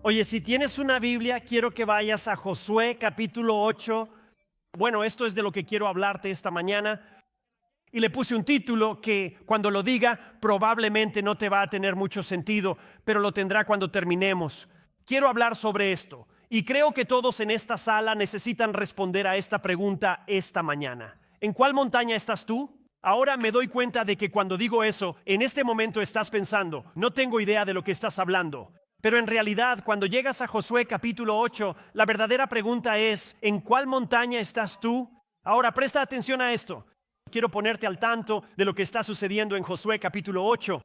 Oye, si tienes una Biblia, quiero que vayas a Josué capítulo 8. Bueno, esto es de lo que quiero hablarte esta mañana. Y le puse un título que cuando lo diga probablemente no te va a tener mucho sentido, pero lo tendrá cuando terminemos. Quiero hablar sobre esto. Y creo que todos en esta sala necesitan responder a esta pregunta esta mañana. ¿En cuál montaña estás tú? Ahora me doy cuenta de que cuando digo eso, en este momento estás pensando, no tengo idea de lo que estás hablando. Pero en realidad, cuando llegas a Josué capítulo 8, la verdadera pregunta es, ¿en cuál montaña estás tú? Ahora, presta atención a esto. Quiero ponerte al tanto de lo que está sucediendo en Josué capítulo 8.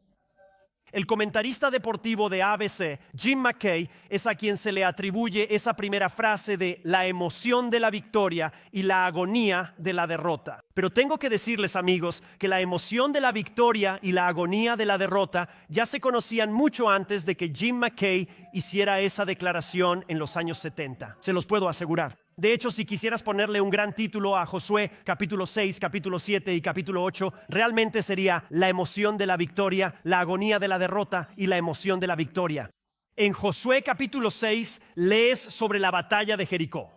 El comentarista deportivo de ABC, Jim McKay, es a quien se le atribuye esa primera frase de la emoción de la victoria y la agonía de la derrota. Pero tengo que decirles, amigos, que la emoción de la victoria y la agonía de la derrota ya se conocían mucho antes de que Jim McKay hiciera esa declaración en los años 70. Se los puedo asegurar. De hecho, si quisieras ponerle un gran título a Josué capítulo 6, capítulo 7 y capítulo 8, realmente sería la emoción de la victoria, la agonía de la derrota y la emoción de la victoria. En Josué capítulo 6 lees sobre la batalla de Jericó.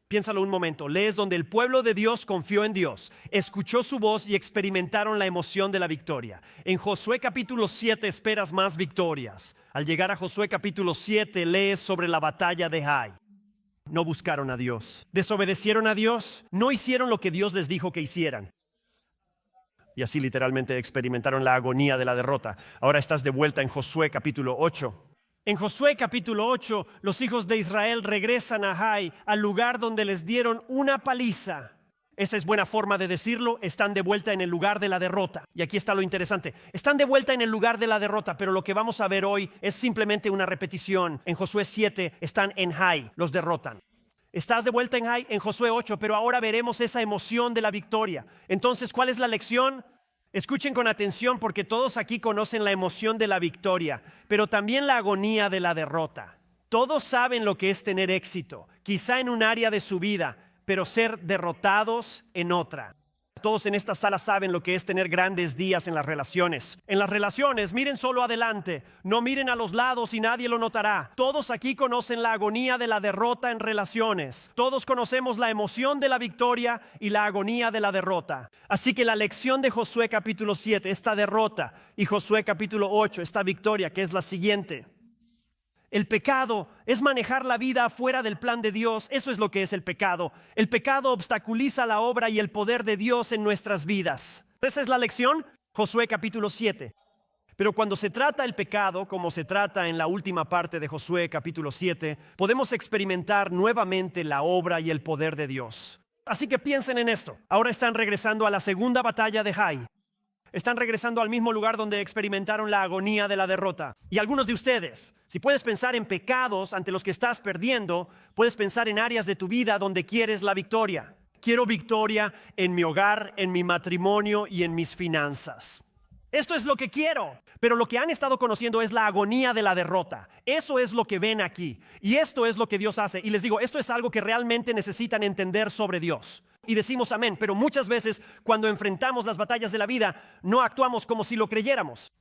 Piénsalo un momento, lees donde el pueblo de Dios confió en Dios, escuchó su voz y experimentaron la emoción de la victoria. En Josué capítulo 7 esperas más victorias. Al llegar a Josué capítulo 7 lees sobre la batalla de Ai. No buscaron a Dios, desobedecieron a Dios, no hicieron lo que Dios les dijo que hicieran. Y así literalmente experimentaron la agonía de la derrota. Ahora estás de vuelta en Josué capítulo 8. En Josué capítulo 8, los hijos de Israel regresan a Ai, al lugar donde les dieron una paliza. Esa es buena forma de decirlo, están de vuelta en el lugar de la derrota. Y aquí está lo interesante, están de vuelta en el lugar de la derrota, pero lo que vamos a ver hoy es simplemente una repetición. En Josué 7 están en Ai, los derrotan. Estás de vuelta en Ai, en Josué 8, pero ahora veremos esa emoción de la victoria. Entonces, ¿cuál es la lección? Escuchen con atención porque todos aquí conocen la emoción de la victoria, pero también la agonía de la derrota. Todos saben lo que es tener éxito, quizá en un área de su vida, pero ser derrotados en otra. Todos en esta sala saben lo que es tener grandes días en las relaciones. En las relaciones, miren solo adelante, no miren a los lados y nadie lo notará. Todos aquí conocen la agonía de la derrota en relaciones. Todos conocemos la emoción de la victoria y la agonía de la derrota. Así que la lección de Josué capítulo 7, esta derrota, y Josué capítulo 8, esta victoria, que es la siguiente. El pecado es manejar la vida fuera del plan de Dios. Eso es lo que es el pecado. El pecado obstaculiza la obra y el poder de Dios en nuestras vidas. Esa es la lección, Josué capítulo 7. Pero cuando se trata el pecado, como se trata en la última parte de Josué capítulo 7, podemos experimentar nuevamente la obra y el poder de Dios. Así que piensen en esto. Ahora están regresando a la segunda batalla de Ai. Están regresando al mismo lugar donde experimentaron la agonía de la derrota. Y algunos de ustedes, si puedes pensar en pecados ante los que estás perdiendo, puedes pensar en áreas de tu vida donde quieres la victoria. Quiero victoria en mi hogar, en mi matrimonio y en mis finanzas. Esto es lo que quiero, pero lo que han estado conociendo es la agonía de la derrota. Eso es lo que ven aquí. Y esto es lo que Dios hace. Y les digo, esto es algo que realmente necesitan entender sobre Dios. Y decimos amén, pero muchas veces cuando enfrentamos las batallas de la vida, no actuamos como si lo creyéramos.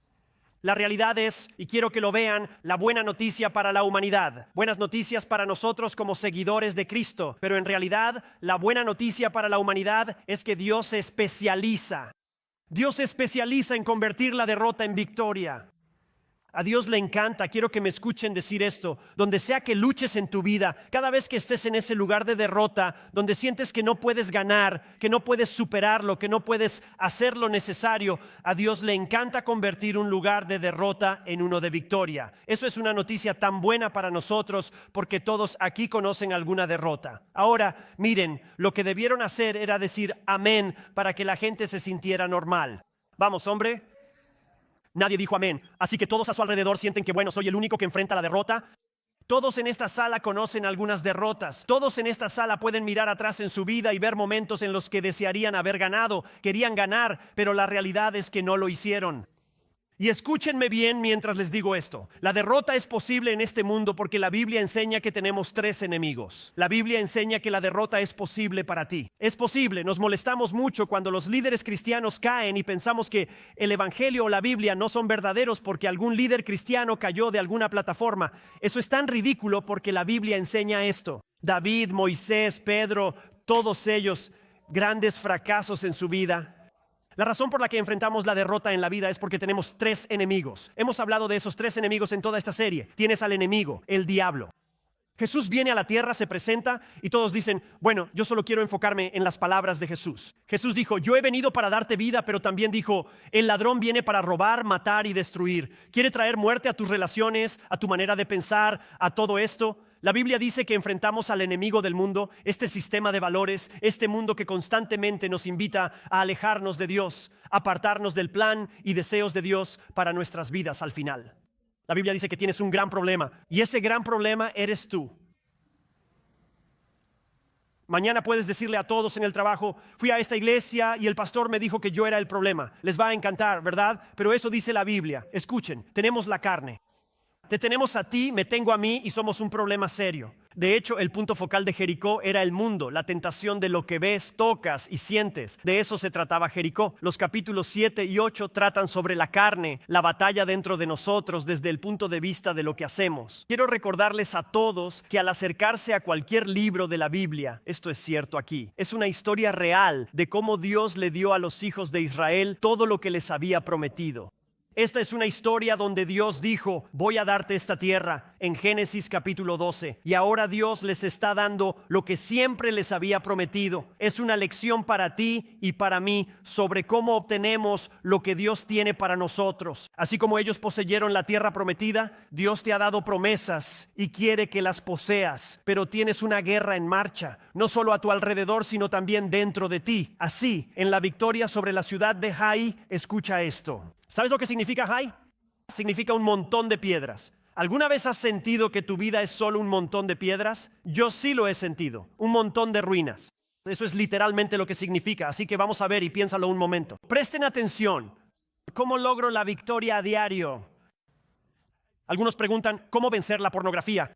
La realidad es, y quiero que lo vean, la buena noticia para la humanidad. Buenas noticias para nosotros como seguidores de Cristo. Pero en realidad, la buena noticia para la humanidad es que Dios se especializa. Dios se especializa en convertir la derrota en victoria. A Dios le encanta, quiero que me escuchen decir esto, donde sea que luches en tu vida, cada vez que estés en ese lugar de derrota, donde sientes que no puedes ganar, que no puedes superarlo, que no puedes hacer lo necesario, a Dios le encanta convertir un lugar de derrota en uno de victoria. Eso es una noticia tan buena para nosotros porque todos aquí conocen alguna derrota. Ahora, miren, lo que debieron hacer era decir amén para que la gente se sintiera normal. Vamos, hombre. Nadie dijo amén, así que todos a su alrededor sienten que bueno, soy el único que enfrenta la derrota. Todos en esta sala conocen algunas derrotas. Todos en esta sala pueden mirar atrás en su vida y ver momentos en los que desearían haber ganado, querían ganar, pero la realidad es que no lo hicieron. Y escúchenme bien mientras les digo esto. La derrota es posible en este mundo porque la Biblia enseña que tenemos 3 enemigos. La Biblia enseña que la derrota es posible para ti. Es posible. Nos molestamos mucho cuando los líderes cristianos caen y pensamos que el Evangelio o la Biblia no son verdaderos porque algún líder cristiano cayó de alguna plataforma. Eso es tan ridículo porque la Biblia enseña esto. David, Moisés, Pedro, todos ellos, grandes fracasos en su vida. La razón por la que enfrentamos la derrota en la vida es porque tenemos 3 enemigos. Hemos hablado de esos 3 enemigos en toda esta serie. Tienes al enemigo, el diablo. Jesús viene a la tierra, se presenta y todos dicen, bueno, yo solo quiero enfocarme en las palabras de Jesús. Jesús dijo, yo he venido para darte vida, pero también dijo, el ladrón viene para robar, matar y destruir. Quiere traer muerte a tus relaciones, a tu manera de pensar, a todo esto. La Biblia dice que enfrentamos al enemigo del mundo, este sistema de valores, este mundo que constantemente nos invita a alejarnos de Dios, apartarnos del plan y deseos de Dios para nuestras vidas al final. La Biblia dice que tienes un gran problema y ese gran problema eres tú. Mañana puedes decirle a todos en el trabajo, fui a esta iglesia y el pastor me dijo que yo era el problema. Les va a encantar, ¿verdad? Pero eso dice la Biblia. Escuchen, tenemos la carne. Te tenemos a ti, me tengo a mí y somos un problema serio. De hecho, el punto focal de Jericó era el mundo, la tentación de lo que ves, tocas y sientes. De eso se trataba Jericó. Los capítulos 7 y 8 tratan sobre la carne, la batalla dentro de nosotros desde el punto de vista de lo que hacemos. Quiero recordarles a todos que al acercarse a cualquier libro de la Biblia, esto es cierto aquí, es una historia real de cómo Dios le dio a los hijos de Israel todo lo que les había prometido. Esta es una historia donde Dios dijo, voy a darte esta tierra en Génesis capítulo 12. Y ahora Dios les está dando lo que siempre les había prometido. Es una lección para ti y para mí sobre cómo obtenemos lo que Dios tiene para nosotros. Así como ellos poseyeron la tierra prometida, Dios te ha dado promesas y quiere que las poseas. Pero tienes una guerra en marcha, no solo a tu alrededor, sino también dentro de ti. Así, en la victoria sobre la ciudad de Hai, escucha esto. ¿Sabes lo que significa Hai? Significa un montón de piedras. ¿Alguna vez has sentido que tu vida es solo un montón de piedras? Yo sí lo he sentido, un montón de ruinas. Eso es literalmente lo que significa, así que vamos a ver y piénsalo un momento. Presten atención. ¿Cómo logro la victoria a diario? Algunos preguntan, ¿cómo vencer la pornografía?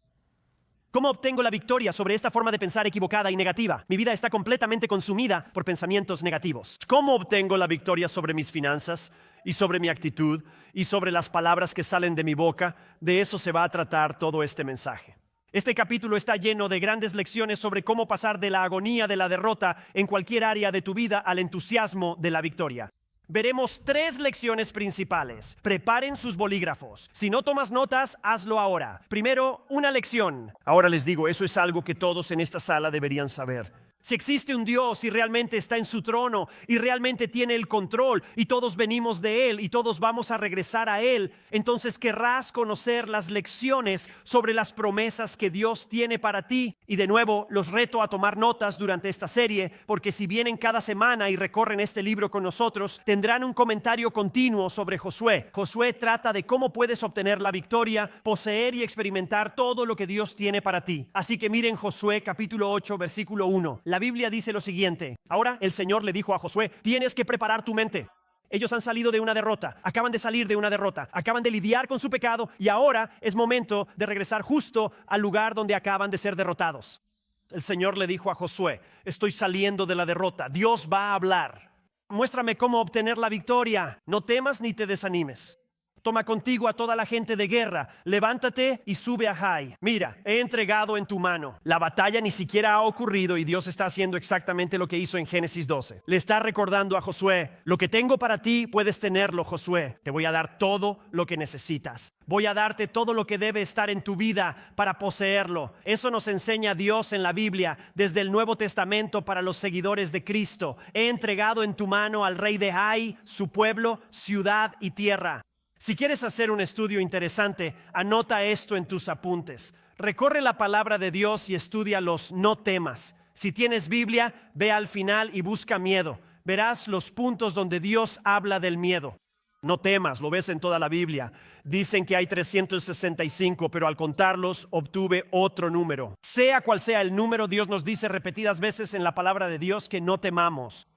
¿Cómo obtengo la victoria sobre esta forma de pensar equivocada y negativa? Mi vida está completamente consumida por pensamientos negativos. ¿Cómo obtengo la victoria sobre mis finanzas y sobre mi actitud y sobre las palabras que salen de mi boca? De eso se va a tratar todo este mensaje. Este capítulo está lleno de grandes lecciones sobre cómo pasar de la agonía de la derrota en cualquier área de tu vida al entusiasmo de la victoria. Veremos 3 lecciones principales. Preparen sus bolígrafos. Si no tomas notas, hazlo ahora. Primero, una lección. Ahora les digo, eso es algo que todos en esta sala deberían saber. Si existe un Dios y realmente está en su trono y realmente tiene el control y todos venimos de Él y todos vamos a regresar a Él, entonces querrás conocer las lecciones sobre las promesas que Dios tiene para ti. Y de nuevo, los reto a tomar notas durante esta serie, porque si vienen cada semana y recorren este libro con nosotros, tendrán un comentario continuo sobre Josué. Josué trata de cómo puedes obtener la victoria, poseer y experimentar todo lo que Dios tiene para ti. Así que miren Josué capítulo 8, versículo 1. La Biblia dice lo siguiente. Ahora el Señor le dijo a Josué, tienes que preparar tu mente. Ellos han salido de una derrota, acaban de salir de una derrota, acaban de lidiar con su pecado y ahora es momento de regresar justo al lugar donde acaban de ser derrotados. El Señor le dijo a Josué, estoy saliendo de la derrota, Dios va a hablar. Muéstrame cómo obtener la victoria, no temas ni te desanimes. Toma contigo a toda la gente de guerra, levántate y sube a Hai. Mira, he entregado en tu mano. La batalla ni siquiera ha ocurrido y Dios está haciendo exactamente lo que hizo en Génesis 12. Le está recordando a Josué, lo que tengo para ti puedes tenerlo, Josué. Te voy a dar todo lo que necesitas. Voy a darte todo lo que debe estar en tu vida para poseerlo. Eso nos enseña Dios en la Biblia desde el Nuevo Testamento para los seguidores de Cristo. He entregado en tu mano al rey de Hai, su pueblo, ciudad y tierra. Si quieres hacer un estudio interesante, anota esto en tus apuntes. Recorre la palabra de Dios y estudia los no temas. Si tienes Biblia, ve al final y busca miedo. Verás los puntos donde Dios habla del miedo. No temas, lo ves en toda la Biblia. Dicen que hay 365, pero al contarlos obtuve otro número. Sea cual sea el número, Dios nos dice repetidas veces en la palabra de Dios que no temamos.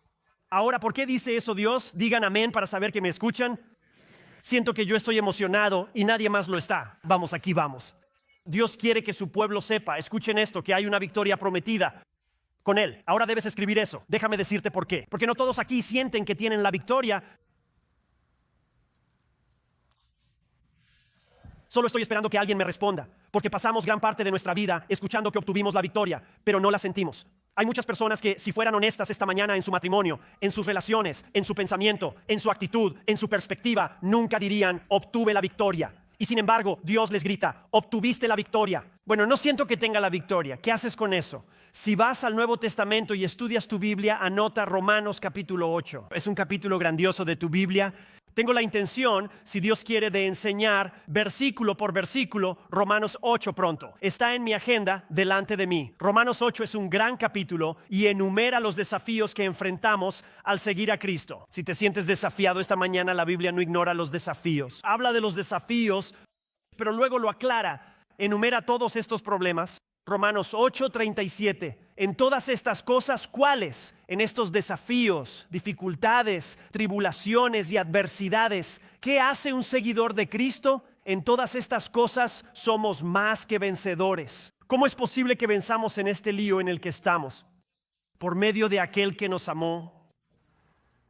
Ahora, ¿por qué dice eso Dios? Digan amén para saber que me escuchan. Siento que yo estoy emocionado y nadie más lo está. Vamos, aquí vamos. Dios quiere que su pueblo sepa, escuchen esto, que hay una victoria prometida con Él. Ahora debes escribir eso. Déjame decirte por qué. Porque no todos aquí sienten que tienen la victoria. Solo estoy esperando que alguien me responda, porque pasamos gran parte de nuestra vida escuchando que obtuvimos la victoria, pero no la sentimos. Hay muchas personas que, si fueran honestas esta mañana en su matrimonio, en sus relaciones, en su pensamiento, en su actitud, en su perspectiva, nunca dirían, obtuve la victoria. Y sin embargo, Dios les grita, obtuviste la victoria. Bueno, no siento que tenga la victoria. ¿Qué haces con eso? Si vas al Nuevo Testamento y estudias tu Biblia, anota Romanos capítulo 8. Es un capítulo grandioso de tu Biblia. Tengo la intención, si Dios quiere, de enseñar versículo por versículo Romanos 8 pronto. Está en mi agenda delante de mí. Romanos 8 es un gran capítulo y enumera los desafíos que enfrentamos al seguir a Cristo. Si te sientes desafiado esta mañana, la Biblia no ignora los desafíos. Habla de los desafíos, pero luego lo aclara. Enumera todos estos problemas. Romanos 8:37. En todas estas cosas, ¿cuáles? En estos desafíos, dificultades, tribulaciones y adversidades, ¿qué hace un seguidor de Cristo? En todas estas cosas somos más que vencedores. ¿Cómo es posible que venzamos en este lío en el que estamos? Por medio de aquel que nos amó.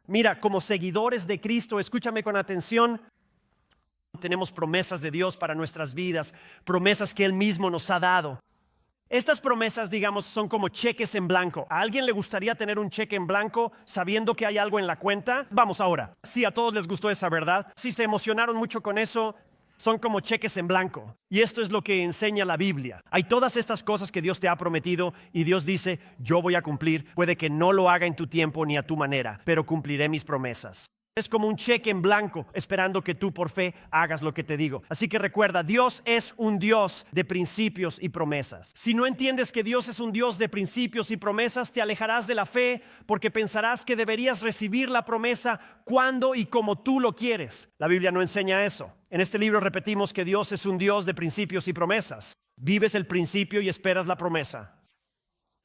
Mira, como seguidores de Cristo, escúchame con atención. Tenemos promesas de Dios para nuestras vidas, promesas que Él mismo nos ha dado. Estas promesas, digamos, son como cheques en blanco. ¿A alguien le gustaría tener un cheque en blanco sabiendo que hay algo en la cuenta? Vamos ahora. Sí, a todos les gustó esa verdad. Si se emocionaron mucho con eso, son como cheques en blanco. Y esto es lo que enseña la Biblia. Hay todas estas cosas que Dios te ha prometido y Dios dice, yo voy a cumplir. Puede que no lo haga en tu tiempo ni a tu manera, pero cumpliré mis promesas. Es como un cheque en blanco, esperando que tú por fe hagas lo que te digo. Así que recuerda, Dios es un Dios de principios y promesas. Si no entiendes que Dios es un Dios de principios y promesas, te alejarás de la fe porque pensarás que deberías recibir la promesa cuando y como tú lo quieres. La Biblia no enseña eso. En este libro repetimos que Dios es un Dios de principios y promesas. Vives el principio y esperas la promesa.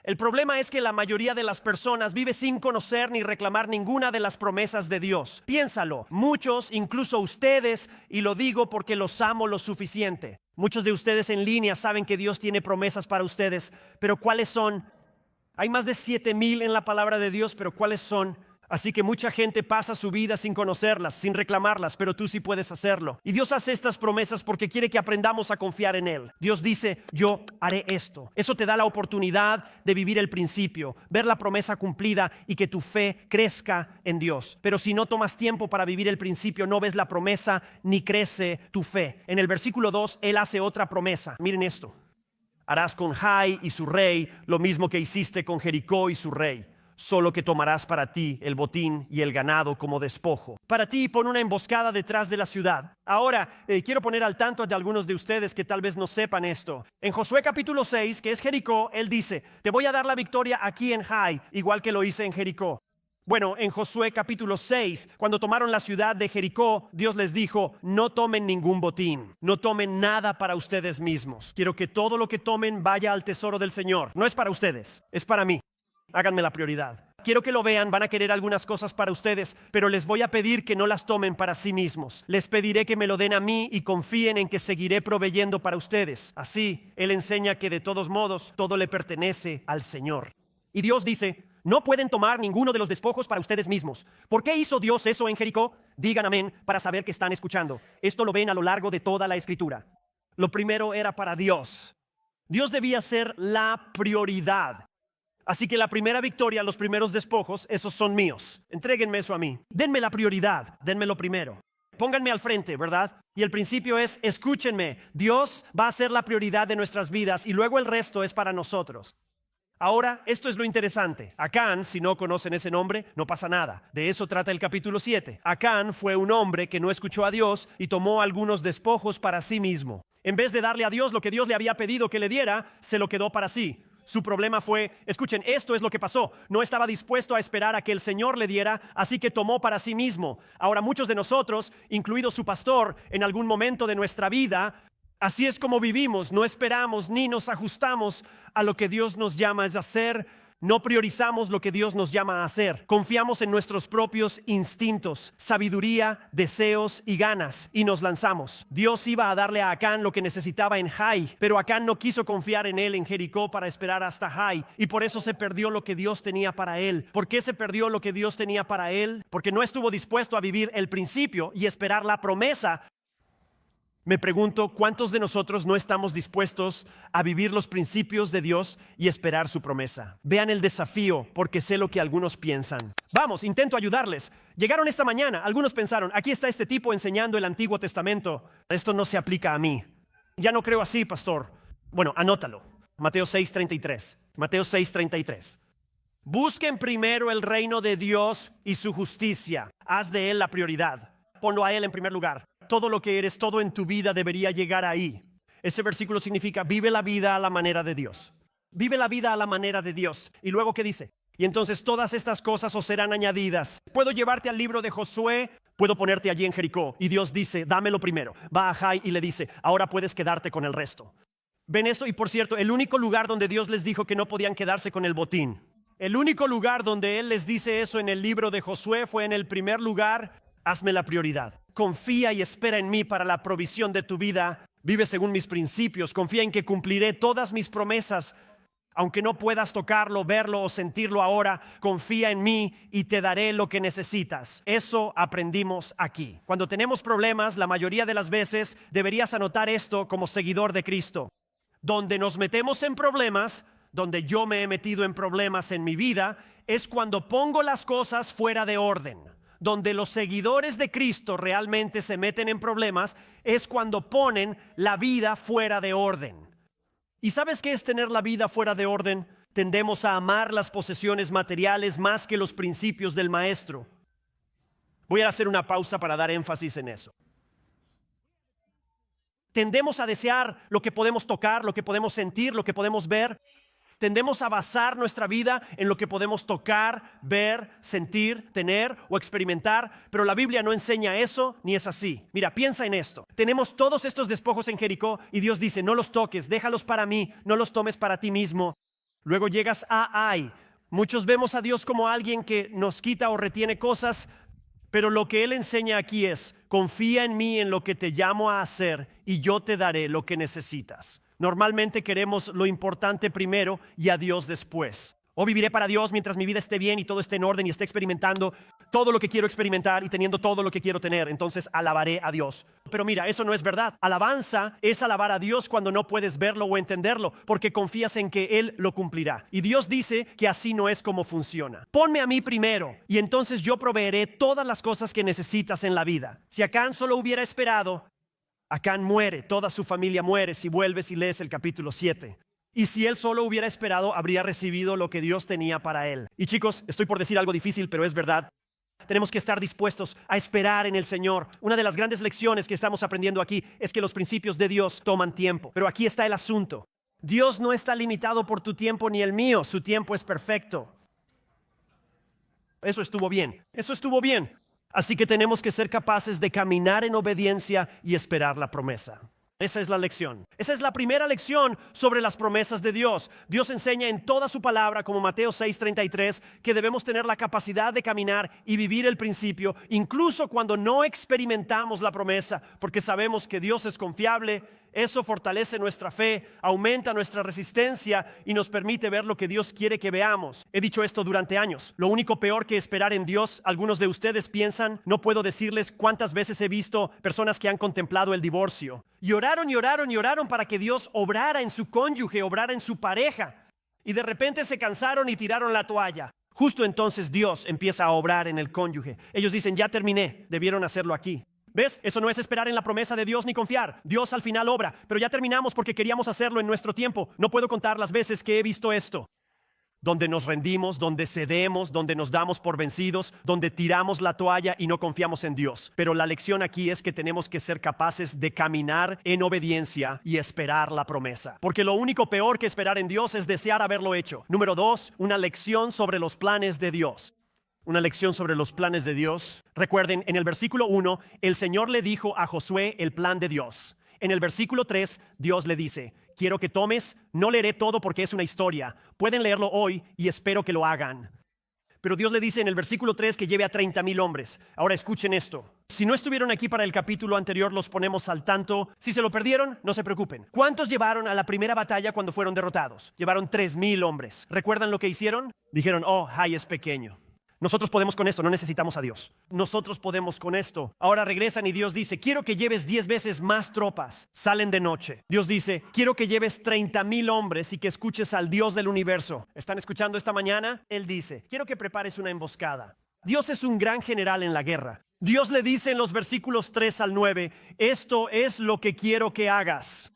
El problema es que la mayoría de las personas vive sin conocer ni reclamar ninguna de las promesas de Dios. Piénsalo, muchos, incluso ustedes, y lo digo porque los amo lo suficiente. Muchos de ustedes en línea saben que Dios tiene promesas para ustedes, pero ¿cuáles son? Hay más de 7,000 en la palabra de Dios, pero ¿cuáles son? Así que mucha gente pasa su vida sin conocerlas, sin reclamarlas, pero tú sí puedes hacerlo. Y Dios hace estas promesas porque quiere que aprendamos a confiar en Él. Dios dice, yo haré esto. Eso te da la oportunidad de vivir el principio, ver la promesa cumplida y que tu fe crezca en Dios. Pero si no tomas tiempo para vivir el principio, no ves la promesa ni crece tu fe. En el versículo 2, Él hace otra promesa. Miren esto. Harás con Jai y su rey lo mismo que hiciste con Jericó y su rey. Solo que tomarás para ti el botín y el ganado como despojo. Para ti pon una emboscada detrás de la ciudad. Ahora, quiero poner al tanto de algunos de ustedes que tal vez no sepan esto. En Josué capítulo 6, que es Jericó, él dice, te voy a dar la victoria aquí en Jai, igual que lo hice en Jericó. Bueno, en Josué capítulo 6, cuando tomaron la ciudad de Jericó, Dios les dijo, no tomen ningún botín, no tomen nada para ustedes mismos. Quiero que todo lo que tomen vaya al tesoro del Señor. No es para ustedes, es para mí. Háganme la prioridad. Quiero que lo vean, van a querer algunas cosas para ustedes, pero les voy a pedir que no las tomen para sí mismos. Les pediré que me lo den a mí y confíen en que seguiré proveyendo para ustedes. Así, Él enseña que de todos modos, todo le pertenece al Señor. Y Dios dice, no pueden tomar ninguno de los despojos para ustedes mismos. ¿Por qué hizo Dios eso en Jericó? Digan amén para saber que están escuchando. Esto lo ven a lo largo de toda la Escritura. Lo primero era para Dios. Dios debía ser la prioridad. Así que la primera victoria, los primeros despojos, esos son míos. Entréguenme eso a mí. Denme la prioridad, denme lo primero. Pónganme al frente, ¿verdad? Y el principio es, escúchenme, Dios va a ser la prioridad de nuestras vidas y luego el resto es para nosotros. Ahora, esto es lo interesante. Acán, si no conocen ese nombre, no pasa nada. De eso trata el capítulo 7. Acán fue un hombre que no escuchó a Dios y tomó algunos despojos para sí mismo. En vez de darle a Dios lo que Dios le había pedido que le diera, se lo quedó para sí. Su problema fue, escuchen, esto es lo que pasó. No estaba dispuesto a esperar a que el Señor le diera, así que tomó para sí mismo. Ahora muchos de nosotros, incluido su pastor, en algún momento de nuestra vida, así es como vivimos. No esperamos ni nos ajustamos a lo que Dios nos llama a hacer. No priorizamos lo que Dios nos llama a hacer. Confiamos en nuestros propios instintos, sabiduría, deseos y ganas y nos lanzamos. Dios iba a darle a Acán lo que necesitaba en Jai, pero Acán no quiso confiar en él en Jericó para esperar hasta Jai y por eso se perdió lo que Dios tenía para él. ¿Por qué se perdió lo que Dios tenía para él? Porque no estuvo dispuesto a vivir el principio y esperar la promesa. Me pregunto, ¿cuántos de nosotros no estamos dispuestos a vivir los principios de Dios y esperar su promesa? Vean el desafío, porque sé lo que algunos piensan. Vamos, intento ayudarles. Llegaron esta mañana, algunos pensaron, aquí está este tipo enseñando el Antiguo Testamento. Esto no se aplica a mí. Ya no creo así, pastor. Bueno, anótalo. Mateo 6:33. Mateo 6:33. Busquen primero el reino de Dios y su justicia. Haz de él la prioridad. Ponlo a él en primer lugar. Todo lo que eres, todo en tu vida debería llegar ahí. Ese versículo significa vive la vida a la manera de Dios. Vive la vida a la manera de Dios. Y luego, ¿qué dice? Y entonces todas estas cosas os serán añadidas. Puedo llevarte al libro de Josué, puedo ponerte allí en Jericó. Y Dios dice, dámelo primero. Va a Jai y le dice, ahora puedes quedarte con el resto. ¿Ven esto? Y por cierto, el único lugar donde Dios les dijo que no podían quedarse con el botín. El único lugar donde Él les dice eso en el libro de Josué fue en el primer lugar. Hazme la prioridad. Confía y espera en mí para la provisión de tu vida. Vive según mis principios. Confía en que cumpliré todas mis promesas. Aunque no puedas tocarlo, verlo o sentirlo ahora, confía en mí y te daré lo que necesitas. Eso aprendimos aquí. Cuando tenemos problemas, la mayoría de las veces deberías anotar esto como seguidor de Cristo. Donde nos metemos en problemas, donde yo me he metido en problemas en mi vida, es cuando pongo las cosas fuera de orden. Donde los seguidores de Cristo realmente se meten en problemas es cuando ponen la vida fuera de orden. ¿Y sabes qué es tener la vida fuera de orden? Tendemos a amar las posesiones materiales más que los principios del Maestro. Voy a hacer una pausa para dar énfasis en eso. Tendemos a desear lo que podemos tocar, lo que podemos sentir, lo que podemos ver. Tendemos a basar nuestra vida en lo que podemos tocar, ver, sentir, tener o experimentar, pero la Biblia no enseña eso ni es así. Mira, piensa en esto. Tenemos todos estos despojos en Jericó y Dios dice, no los toques, déjalos para mí, no los tomes para ti mismo. Luego llegas a Ai. Muchos vemos a Dios como alguien que nos quita o retiene cosas, pero lo que Él enseña aquí es, confía en mí en lo que te llamo a hacer y yo te daré lo que necesitas. Normalmente queremos lo importante primero y a Dios después. O viviré para Dios mientras mi vida esté bien y todo esté en orden y esté experimentando todo lo que quiero experimentar y teniendo todo lo que quiero tener. Entonces alabaré a Dios. Pero mira, eso no es verdad. Alabanza es alabar a Dios cuando no puedes verlo o entenderlo, porque confías en que Él lo cumplirá. Y Dios dice que así no es como funciona. Ponme a mí primero y entonces yo proveeré todas las cosas que necesitas en la vida. Si Acán solo hubiera esperado, Acán muere, toda su familia muere si vuelves y lees el capítulo 7. Y si él solo hubiera esperado, habría recibido lo que Dios tenía para él. Y chicos, estoy por decir algo difícil, pero es verdad. Tenemos que estar dispuestos a esperar en el Señor. Una de las grandes lecciones que estamos aprendiendo aquí es que los principios de Dios toman tiempo. Pero aquí está el asunto. Dios no está limitado por tu tiempo ni el mío. Su tiempo es perfecto. Eso estuvo bien. Eso estuvo bien. Así que tenemos que ser capaces de caminar en obediencia y esperar la promesa. Esa es la lección. Esa es la primera lección sobre las promesas de Dios. Dios enseña en toda su palabra, como Mateo 6:33, que debemos tener la capacidad de caminar y vivir el principio, incluso cuando no experimentamos la promesa, porque sabemos que Dios es confiable. Eso fortalece nuestra fe, aumenta nuestra resistencia y nos permite ver lo que Dios quiere que veamos. He dicho esto durante años. Lo único peor que esperar en Dios, algunos de ustedes piensan, no puedo decirles cuántas veces he visto personas que han contemplado el divorcio. Y oraron para que Dios obrara en su cónyuge, obrara en su pareja. Y de repente se cansaron y tiraron la toalla. Justo entonces Dios empieza a obrar en el cónyuge. Ellos dicen, ya terminé, debieron hacerlo aquí. ¿Ves? Eso no es esperar en la promesa de Dios ni confiar. Dios al final obra, pero ya terminamos porque queríamos hacerlo en nuestro tiempo. No puedo contar las veces que he visto esto. Donde nos rendimos, donde cedemos, donde nos damos por vencidos, donde tiramos la toalla y no confiamos en Dios. Pero la lección aquí es que tenemos que ser capaces de caminar en obediencia y esperar la promesa. Porque lo único peor que esperar en Dios es desear haberlo hecho. Número 2, una lección sobre los planes de Dios. Una lección sobre los planes de Dios. Recuerden, en el versículo 1, el Señor le dijo a Josué el plan de Dios. En el versículo 3, Dios le dice, quiero que tomes, no leeré todo porque es una historia. Pueden leerlo hoy y espero que lo hagan. Pero Dios le dice en el versículo 3 que lleve a 30,000 hombres. Ahora escuchen esto. Si no estuvieron aquí para el capítulo anterior, los ponemos al tanto. Si se lo perdieron, no se preocupen. ¿Cuántos llevaron a la primera batalla cuando fueron derrotados? Llevaron 3,000 hombres. ¿Recuerdan lo que hicieron? Dijeron, oh, Jai es pequeño. Nosotros podemos con esto, no necesitamos a Dios. Nosotros podemos con esto. Ahora regresan y Dios dice, quiero que lleves 10 veces más tropas. Salen de noche. Dios dice, quiero que lleves 30,000 hombres y que escuches al Dios del universo. ¿Están escuchando esta mañana? Él dice, quiero que prepares una emboscada. Dios es un gran general en la guerra. Dios le dice en los versículos 3 al 9, esto es lo que quiero que hagas.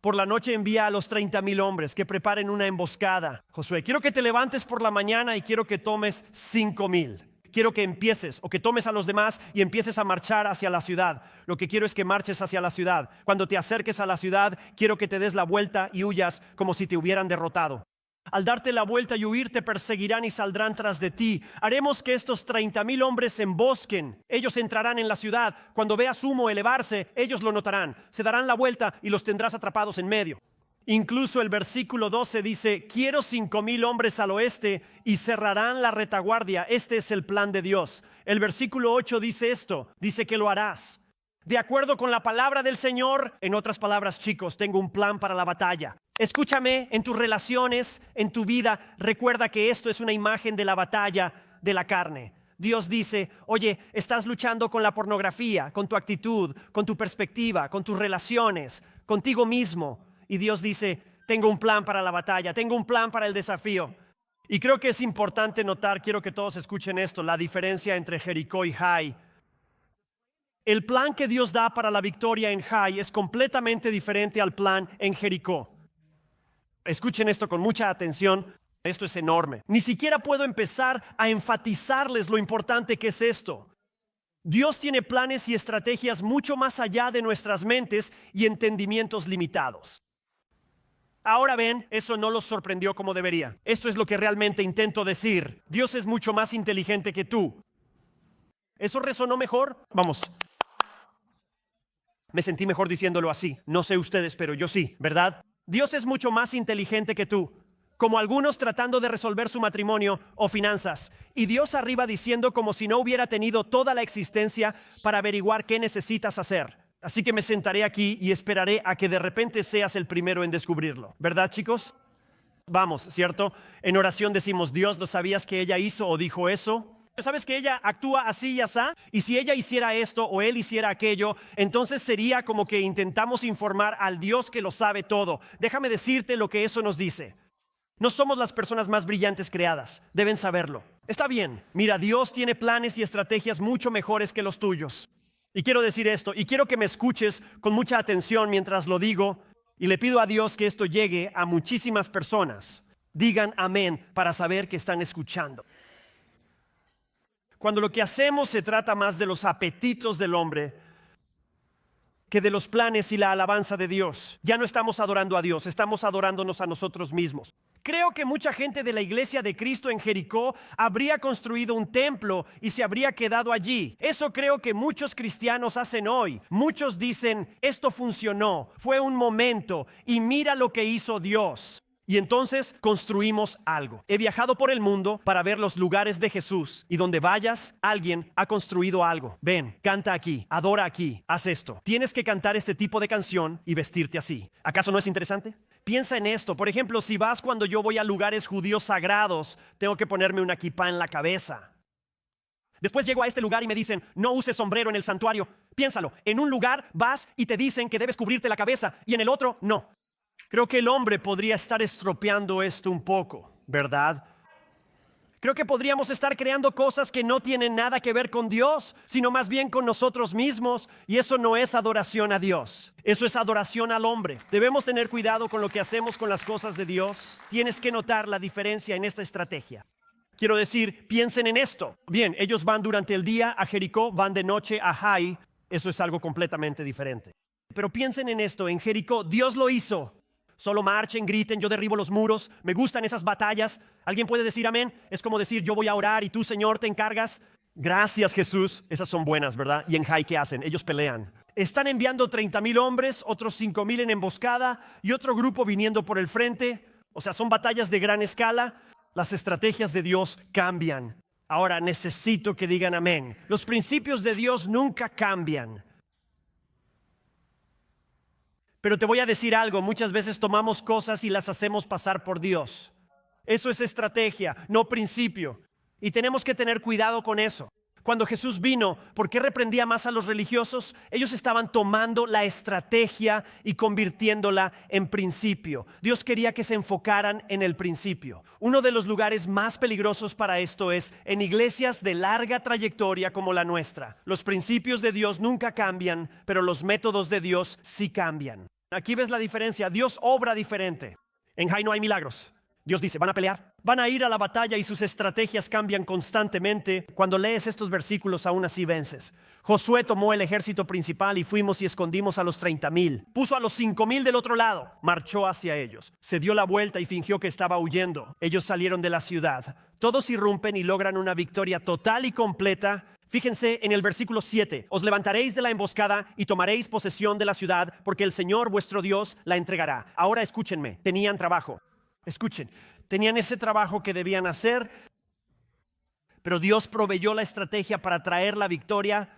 Por la noche envía a los 30,000 hombres que preparen una emboscada. Josué, quiero que te levantes por la mañana y quiero que tomes 5,000. Quiero que empieces o que tomes a los demás y empieces a marchar hacia la ciudad. Lo que quiero es que marches hacia la ciudad. Cuando te acerques a la ciudad, quiero que te des la vuelta y huyas como si te hubieran derrotado. Al darte la vuelta y huir, te perseguirán y saldrán tras de ti. Haremos que estos 30,000 hombres se embosquen. Ellos entrarán en la ciudad. Cuando veas humo elevarse, ellos lo notarán. Se darán la vuelta y los tendrás atrapados en medio. Incluso el versículo 12 dice, quiero 5,000 hombres al oeste y cerrarán la retaguardia. Este es el plan de Dios. El versículo 8 dice esto, dice que lo harás. De acuerdo con la palabra del Señor, en otras palabras, chicos, tengo un plan para la batalla. Escúchame, en tus relaciones, en tu vida, recuerda que esto es una imagen de la batalla de la carne. Dios dice, oye, estás luchando con la pornografía, con tu actitud, con tu perspectiva, con tus relaciones, contigo mismo. Y Dios dice, tengo un plan para la batalla, tengo un plan para el desafío. Y creo que es importante notar, quiero que todos escuchen esto, la diferencia entre Jericó y Jai. El plan que Dios da para la victoria en Jai es completamente diferente al plan en Jericó. Escuchen esto con mucha atención, esto es enorme. Ni siquiera puedo empezar a enfatizarles lo importante que es esto. Dios tiene planes y estrategias mucho más allá de nuestras mentes y entendimientos limitados. Ahora ven, eso no los sorprendió como debería. Esto es lo que realmente intento decir. Dios es mucho más inteligente que tú. ¿Eso resonó mejor? Vamos. Me sentí mejor diciéndolo así. No sé ustedes, pero yo sí, ¿verdad? Dios es mucho más inteligente que tú. Como algunos tratando de resolver su matrimonio o finanzas. Y Dios arriba diciendo como si no hubiera tenido toda la existencia para averiguar qué necesitas hacer. Así que me sentaré aquí y esperaré a que de repente seas el primero en descubrirlo. ¿Verdad, chicos? Vamos, ¿cierto? En oración decimos, Dios, ¿no sabías que ella hizo o dijo eso? ¿Sabes que ella actúa así y asá? Y si ella hiciera esto o él hiciera aquello, entonces sería como que intentamos informar al Dios que lo sabe todo. Déjame decirte lo que eso nos dice. No somos las personas más brillantes creadas. Deben saberlo. Está bien. Mira, Dios tiene planes y estrategias mucho mejores que los tuyos. Y quiero decir esto, y quiero que me escuches con mucha atención mientras lo digo, y le pido a Dios que esto llegue a muchísimas personas. Digan amén para saber que están escuchando. Cuando lo que hacemos se trata más de los apetitos del hombre que de los planes y la alabanza de Dios, ya no estamos adorando a Dios, estamos adorándonos a nosotros mismos. Creo que mucha gente de la iglesia de Cristo en Jericó habría construido un templo y se habría quedado allí. Eso creo que muchos cristianos hacen hoy. Muchos dicen, esto funcionó, fue un momento y mira lo que hizo Dios. Y entonces construimos algo. He viajado por el mundo para ver los lugares de Jesús y donde vayas, alguien ha construido algo. Ven, canta aquí, adora aquí, haz esto. Tienes que cantar este tipo de canción y vestirte así. ¿Acaso no es interesante? Piensa en esto. Por ejemplo, si vas cuando yo voy a lugares judíos sagrados, tengo que ponerme una kipá en la cabeza. Después llego a este lugar y me dicen, no uses sombrero en el santuario. Piénsalo, en un lugar vas y te dicen que debes cubrirte la cabeza y en el otro, no. Creo que el hombre podría estar estropeando esto un poco, ¿verdad? Creo que podríamos estar creando cosas que no tienen nada que ver con Dios, sino más bien con nosotros mismos, y eso no es adoración a Dios, eso es adoración al hombre. Debemos tener cuidado con lo que hacemos con las cosas de Dios. Tienes que notar la diferencia en esta estrategia. Quiero decir, piensen en esto. Bien, ellos van durante el día a Jericó, van de noche a Jai. Eso es algo completamente diferente. Pero piensen en esto, en Jericó, Dios lo hizo. Solo marchen, griten, yo derribo los muros. Me gustan esas batallas. ¿Alguien puede decir amén? Es como decir, yo voy a orar y tú, Señor, te encargas. Gracias, Jesús. Esas son buenas, ¿verdad? Y en Jai, ¿qué hacen? Ellos pelean. Están enviando 30,000 hombres, otros 5,000 en emboscada y otro grupo viniendo por el frente. O sea, son batallas de gran escala. Las estrategias de Dios cambian. Ahora necesito que digan amén. Los principios de Dios nunca cambian. Pero te voy a decir algo, muchas veces tomamos cosas y las hacemos pasar por Dios. Eso es estrategia, no principio. Y tenemos que tener cuidado con eso. Cuando Jesús vino, ¿por qué reprendía más a los religiosos? Ellos estaban tomando la estrategia y convirtiéndola en principio. Dios quería que se enfocaran en el principio. Uno de los lugares más peligrosos para esto es en iglesias de larga trayectoria como la nuestra. Los principios de Dios nunca cambian, pero los métodos de Dios sí cambian. Aquí ves la diferencia. Dios obra diferente. En Jai no hay milagros. Dios dice, van a pelear, van a ir a la batalla y sus estrategias cambian constantemente. Cuando lees estos versículos, aún así vences. Josué tomó el ejército principal y fuimos y escondimos a los 30,000. Puso a los 5,000 del otro lado, marchó hacia ellos. Se dio la vuelta y fingió que estaba huyendo. Ellos salieron de la ciudad. Todos irrumpen y logran una victoria total y completa. Fíjense en el versículo 7. Os levantaréis de la emboscada y tomaréis posesión de la ciudad, porque el Señor vuestro Dios la entregará. Ahora escúchenme, tenían trabajo. Escuchen, tenían ese trabajo que debían hacer, pero Dios proveyó la estrategia para traer la victoria.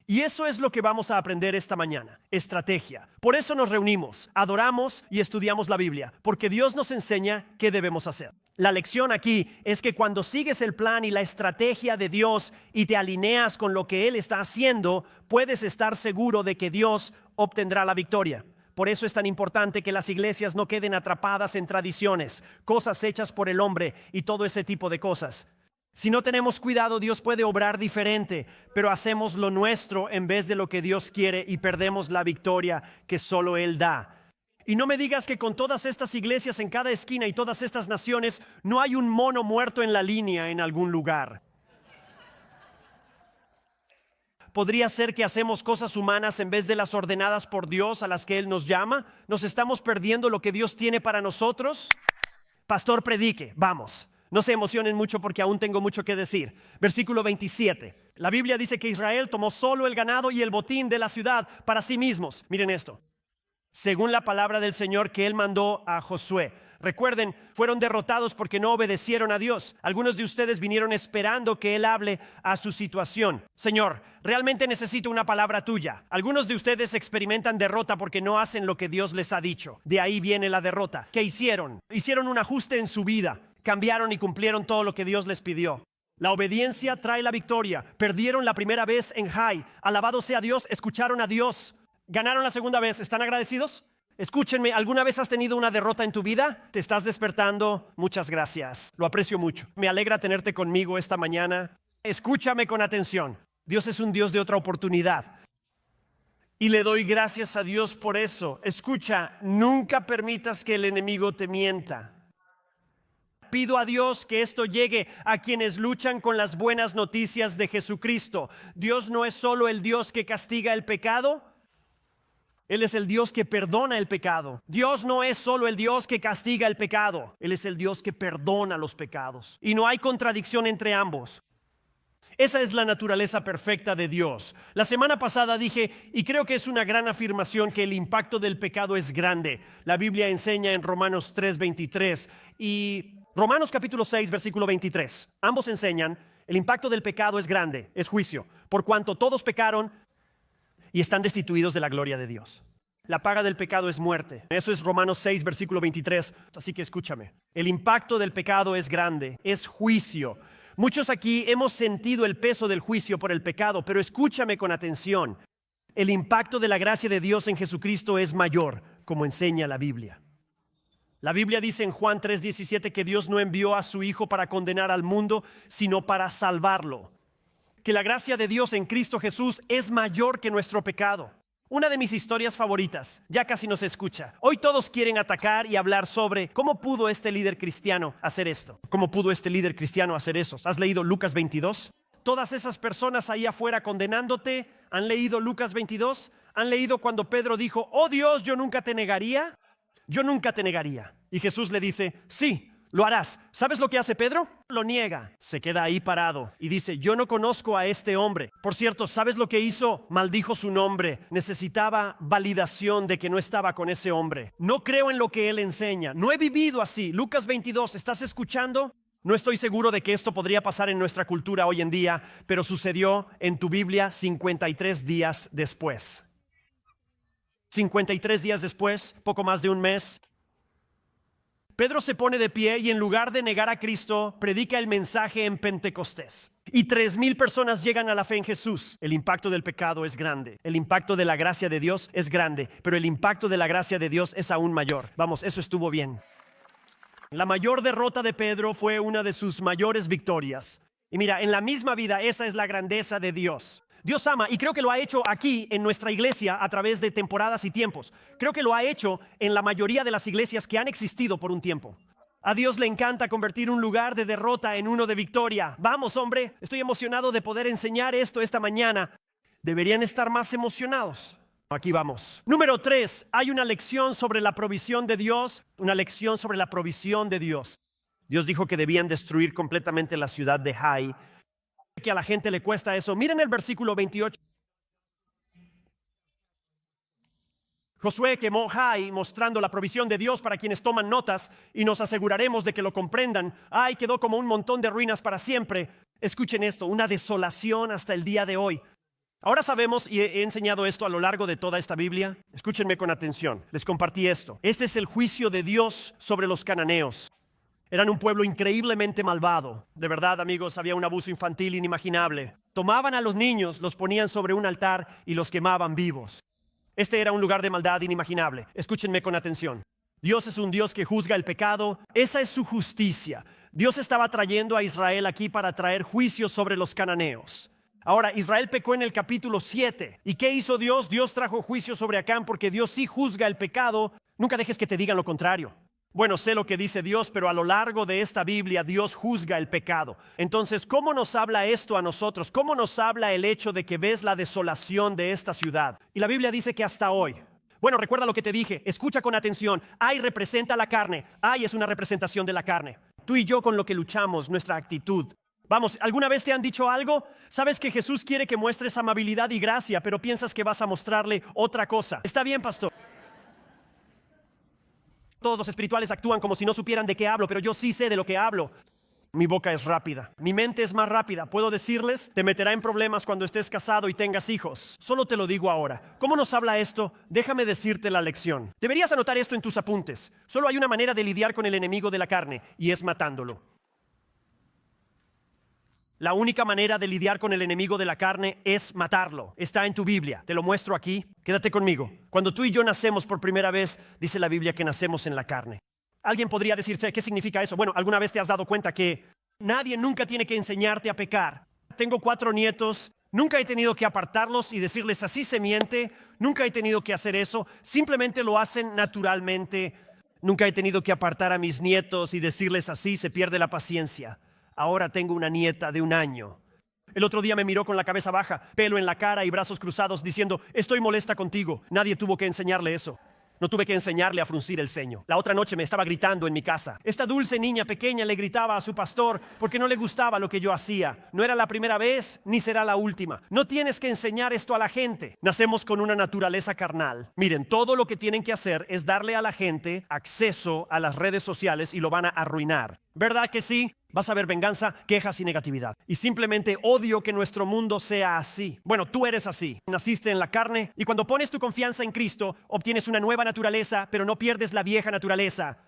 Y eso es lo que vamos a aprender esta mañana, estrategia. Por eso nos reunimos, adoramos y estudiamos la Biblia, porque Dios nos enseña qué debemos hacer. La lección aquí es que cuando sigues el plan y la estrategia de Dios y te alineas con lo que Él está haciendo, puedes estar seguro de que Dios obtendrá la victoria. Por eso es tan importante que las iglesias no queden atrapadas en tradiciones, cosas hechas por el hombre y todo ese tipo de cosas. Si no tenemos cuidado, Dios puede obrar diferente, pero hacemos lo nuestro en vez de lo que Dios quiere y perdemos la victoria que solo Él da. Y no me digas que con todas estas iglesias en cada esquina y todas estas naciones no hay un mono muerto en la línea en algún lugar. ¿Podría ser que hacemos cosas humanas en vez de las ordenadas por Dios a las que Él nos llama? ¿Nos estamos perdiendo lo que Dios tiene para nosotros? Pastor, predique, vamos. No se emocionen mucho porque aún tengo mucho que decir. Versículo 27. La Biblia dice que Israel tomó solo el ganado y el botín de la ciudad para sí mismos. Miren esto. Según la palabra del Señor que Él mandó a Josué. Recuerden, fueron derrotados porque no obedecieron a Dios. Algunos de ustedes vinieron esperando que Él hable a su situación. Señor, realmente necesito una palabra tuya. Algunos de ustedes experimentan derrota porque no hacen lo que Dios les ha dicho. De ahí viene la derrota. ¿Qué hicieron? Hicieron un ajuste en su vida. Cambiaron y cumplieron todo lo que Dios les pidió. La obediencia trae la victoria. Perdieron la primera vez en Jai. Alabado sea Dios, escucharon a Dios. Ganaron la segunda vez. ¿Están agradecidos? Escúchenme, ¿alguna vez has tenido una derrota en tu vida? ¿Te estás despertando? Muchas gracias. Lo aprecio mucho. Me alegra tenerte conmigo esta mañana. Escúchame con atención. Dios es un Dios de otra oportunidad. Y le doy gracias a Dios por eso. Escucha, nunca permitas que el enemigo te mienta. Pido a Dios que esto llegue a quienes luchan con las buenas noticias de Jesucristo. Dios no es solo el Dios que castiga el pecado. Él es el Dios que perdona el pecado. Dios no es solo el Dios que castiga el pecado. Él es el Dios que perdona los pecados. Y no hay contradicción entre ambos. Esa es la naturaleza perfecta de Dios. La semana pasada dije, y creo que es una gran afirmación, que el impacto del pecado es grande. La Biblia enseña en Romanos 3:23 y Romanos capítulo 6, versículo 23. Ambos enseñan, el impacto del pecado es grande, es juicio. Por cuanto todos pecaron y están destituidos de la gloria de Dios. La paga del pecado es muerte. Eso es Romanos 6, versículo 23. Así que escúchame. El impacto del pecado es grande, es juicio. Muchos aquí hemos sentido el peso del juicio por el pecado, pero escúchame con atención. El impacto de la gracia de Dios en Jesucristo es mayor, como enseña la Biblia. La Biblia dice en Juan 3:17 que Dios no envió a su Hijo para condenar al mundo, sino para salvarlo. Que la gracia de Dios en Cristo Jesús es mayor que nuestro pecado. Una de mis historias favoritas, ya casi no se escucha. Hoy todos quieren atacar y hablar sobre cómo pudo este líder cristiano hacer esto. ¿Cómo pudo este líder cristiano hacer eso? ¿Has leído Lucas 22? Todas esas personas ahí afuera condenándote, ¿han leído Lucas 22? ¿Han leído cuando Pedro dijo, oh Dios, yo nunca te negaría? Yo nunca te negaría. Y Jesús le dice, sí, Lo harás. ¿Sabes lo que hace Pedro? Lo niega. Se queda ahí parado y dice, yo no conozco a este hombre. Por cierto, ¿sabes lo que hizo? Maldijo su nombre. Necesitaba validación de que no estaba con ese hombre. No creo en lo que él enseña. No he vivido así. Lucas 22, ¿estás escuchando? No estoy seguro de que esto podría pasar en nuestra cultura hoy en día, pero sucedió en tu Biblia 53 días después. 53 días después, poco más de un mes, Pedro se pone de pie y en lugar de negar a Cristo, predica el mensaje en Pentecostés. Y 3,000 personas llegan a la fe en Jesús. El impacto del pecado es grande. El impacto de la gracia de Dios es grande. Pero el impacto de la gracia de Dios es aún mayor. Vamos, eso estuvo bien. La mayor derrota de Pedro fue una de sus mayores victorias. Y mira, en la misma vida, esa es la grandeza de Dios. Dios ama, y creo que lo ha hecho aquí en nuestra iglesia a través de temporadas y tiempos. Creo que lo ha hecho en la mayoría de las iglesias que han existido por un tiempo. A Dios le encanta convertir un lugar de derrota en uno de victoria. Vamos, hombre, estoy emocionado de poder enseñar esto esta mañana. Deberían estar más emocionados. Aquí vamos. Número 3, hay una lección sobre la provisión de Dios. Una lección sobre la provisión de Dios. Dios dijo que debían destruir completamente la ciudad de Hai. Que a la gente le cuesta eso. Miren el versículo 28. Josué quemó Hai mostrando la provisión de Dios para quienes toman notas y nos aseguraremos de que lo comprendan. Ai quedó como un montón de ruinas para siempre. Escuchen esto, una desolación hasta el día de hoy. Ahora sabemos, y he enseñado esto a lo largo de toda esta Biblia. Escúchenme con atención, les compartí esto. Este es el juicio de Dios sobre los cananeos. Eran un pueblo increíblemente malvado. De verdad, amigos, había un abuso infantil inimaginable. Tomaban a los niños, los ponían sobre un altar y los quemaban vivos. Este era un lugar de maldad inimaginable. Escúchenme con atención. Dios es un Dios que juzga el pecado. Esa es su justicia. Dios estaba trayendo a Israel aquí para traer juicio sobre los cananeos. Ahora, Israel pecó en el capítulo 7. ¿Y qué hizo Dios? Dios trajo juicio sobre Acán porque Dios sí juzga el pecado. Nunca dejes que te digan lo contrario. Bueno, sé lo que dice Dios, pero a lo largo de esta Biblia Dios juzga el pecado. Entonces, ¿cómo nos habla esto a nosotros? ¿Cómo nos habla el hecho de que ves la desolación de esta ciudad? Y la Biblia dice que hasta hoy. Bueno, recuerda lo que te dije, escucha con atención. Ai representa la carne. Ai es una representación de la carne. Tú y yo con lo que luchamos, nuestra actitud. Vamos, ¿alguna vez te han dicho algo? Sabes que Jesús quiere que muestres amabilidad y gracia, pero piensas que vas a mostrarle otra cosa. Está bien, pastor. Todos los espirituales actúan como si no supieran de qué hablo, pero yo sí sé de lo que hablo. Mi boca es rápida, mi mente es más rápida. Puedo decirles, te meterá en problemas cuando estés casado y tengas hijos. Solo te lo digo ahora. ¿Cómo nos habla esto? Déjame decirte la lección. Deberías anotar esto en tus apuntes. Solo hay una manera de lidiar con el enemigo de la carne, y es matándolo. La única manera de lidiar con el enemigo de la carne es matarlo. Está en tu Biblia. Te lo muestro aquí. Quédate conmigo. Cuando tú y yo nacemos por primera vez, dice la Biblia que nacemos en la carne. Alguien podría decirse, ¿qué significa eso? Bueno, ¿alguna vez te has dado cuenta que nadie nunca tiene que enseñarte a pecar? Tengo 4 nietos. Nunca he tenido que apartarlos y decirles así se miente. Nunca he tenido que hacer eso. Simplemente lo hacen naturalmente. Nunca he tenido que apartar a mis nietos y decirles así se pierde la paciencia. Ahora tengo una nieta de 1 año. El otro día me miró con la cabeza baja, pelo en la cara y brazos cruzados diciendo, estoy molesta contigo. Nadie tuvo que enseñarle eso. No tuve que enseñarle a fruncir el ceño. La otra noche me estaba gritando en mi casa. Esta dulce niña pequeña le gritaba a su pastor porque no le gustaba lo que yo hacía. No era la primera vez ni será la última. No tienes que enseñar esto a la gente. Nacemos con una naturaleza carnal. Miren, todo lo que tienen que hacer es darle a la gente acceso a las redes sociales y lo van a arruinar. ¿Verdad que sí? Vas a ver venganza, quejas y negatividad. Y simplemente odio que nuestro mundo sea así. Bueno, tú eres así. Naciste en la carne y cuando pones tu confianza en Cristo, obtienes una nueva naturaleza, pero no pierdes la vieja naturaleza.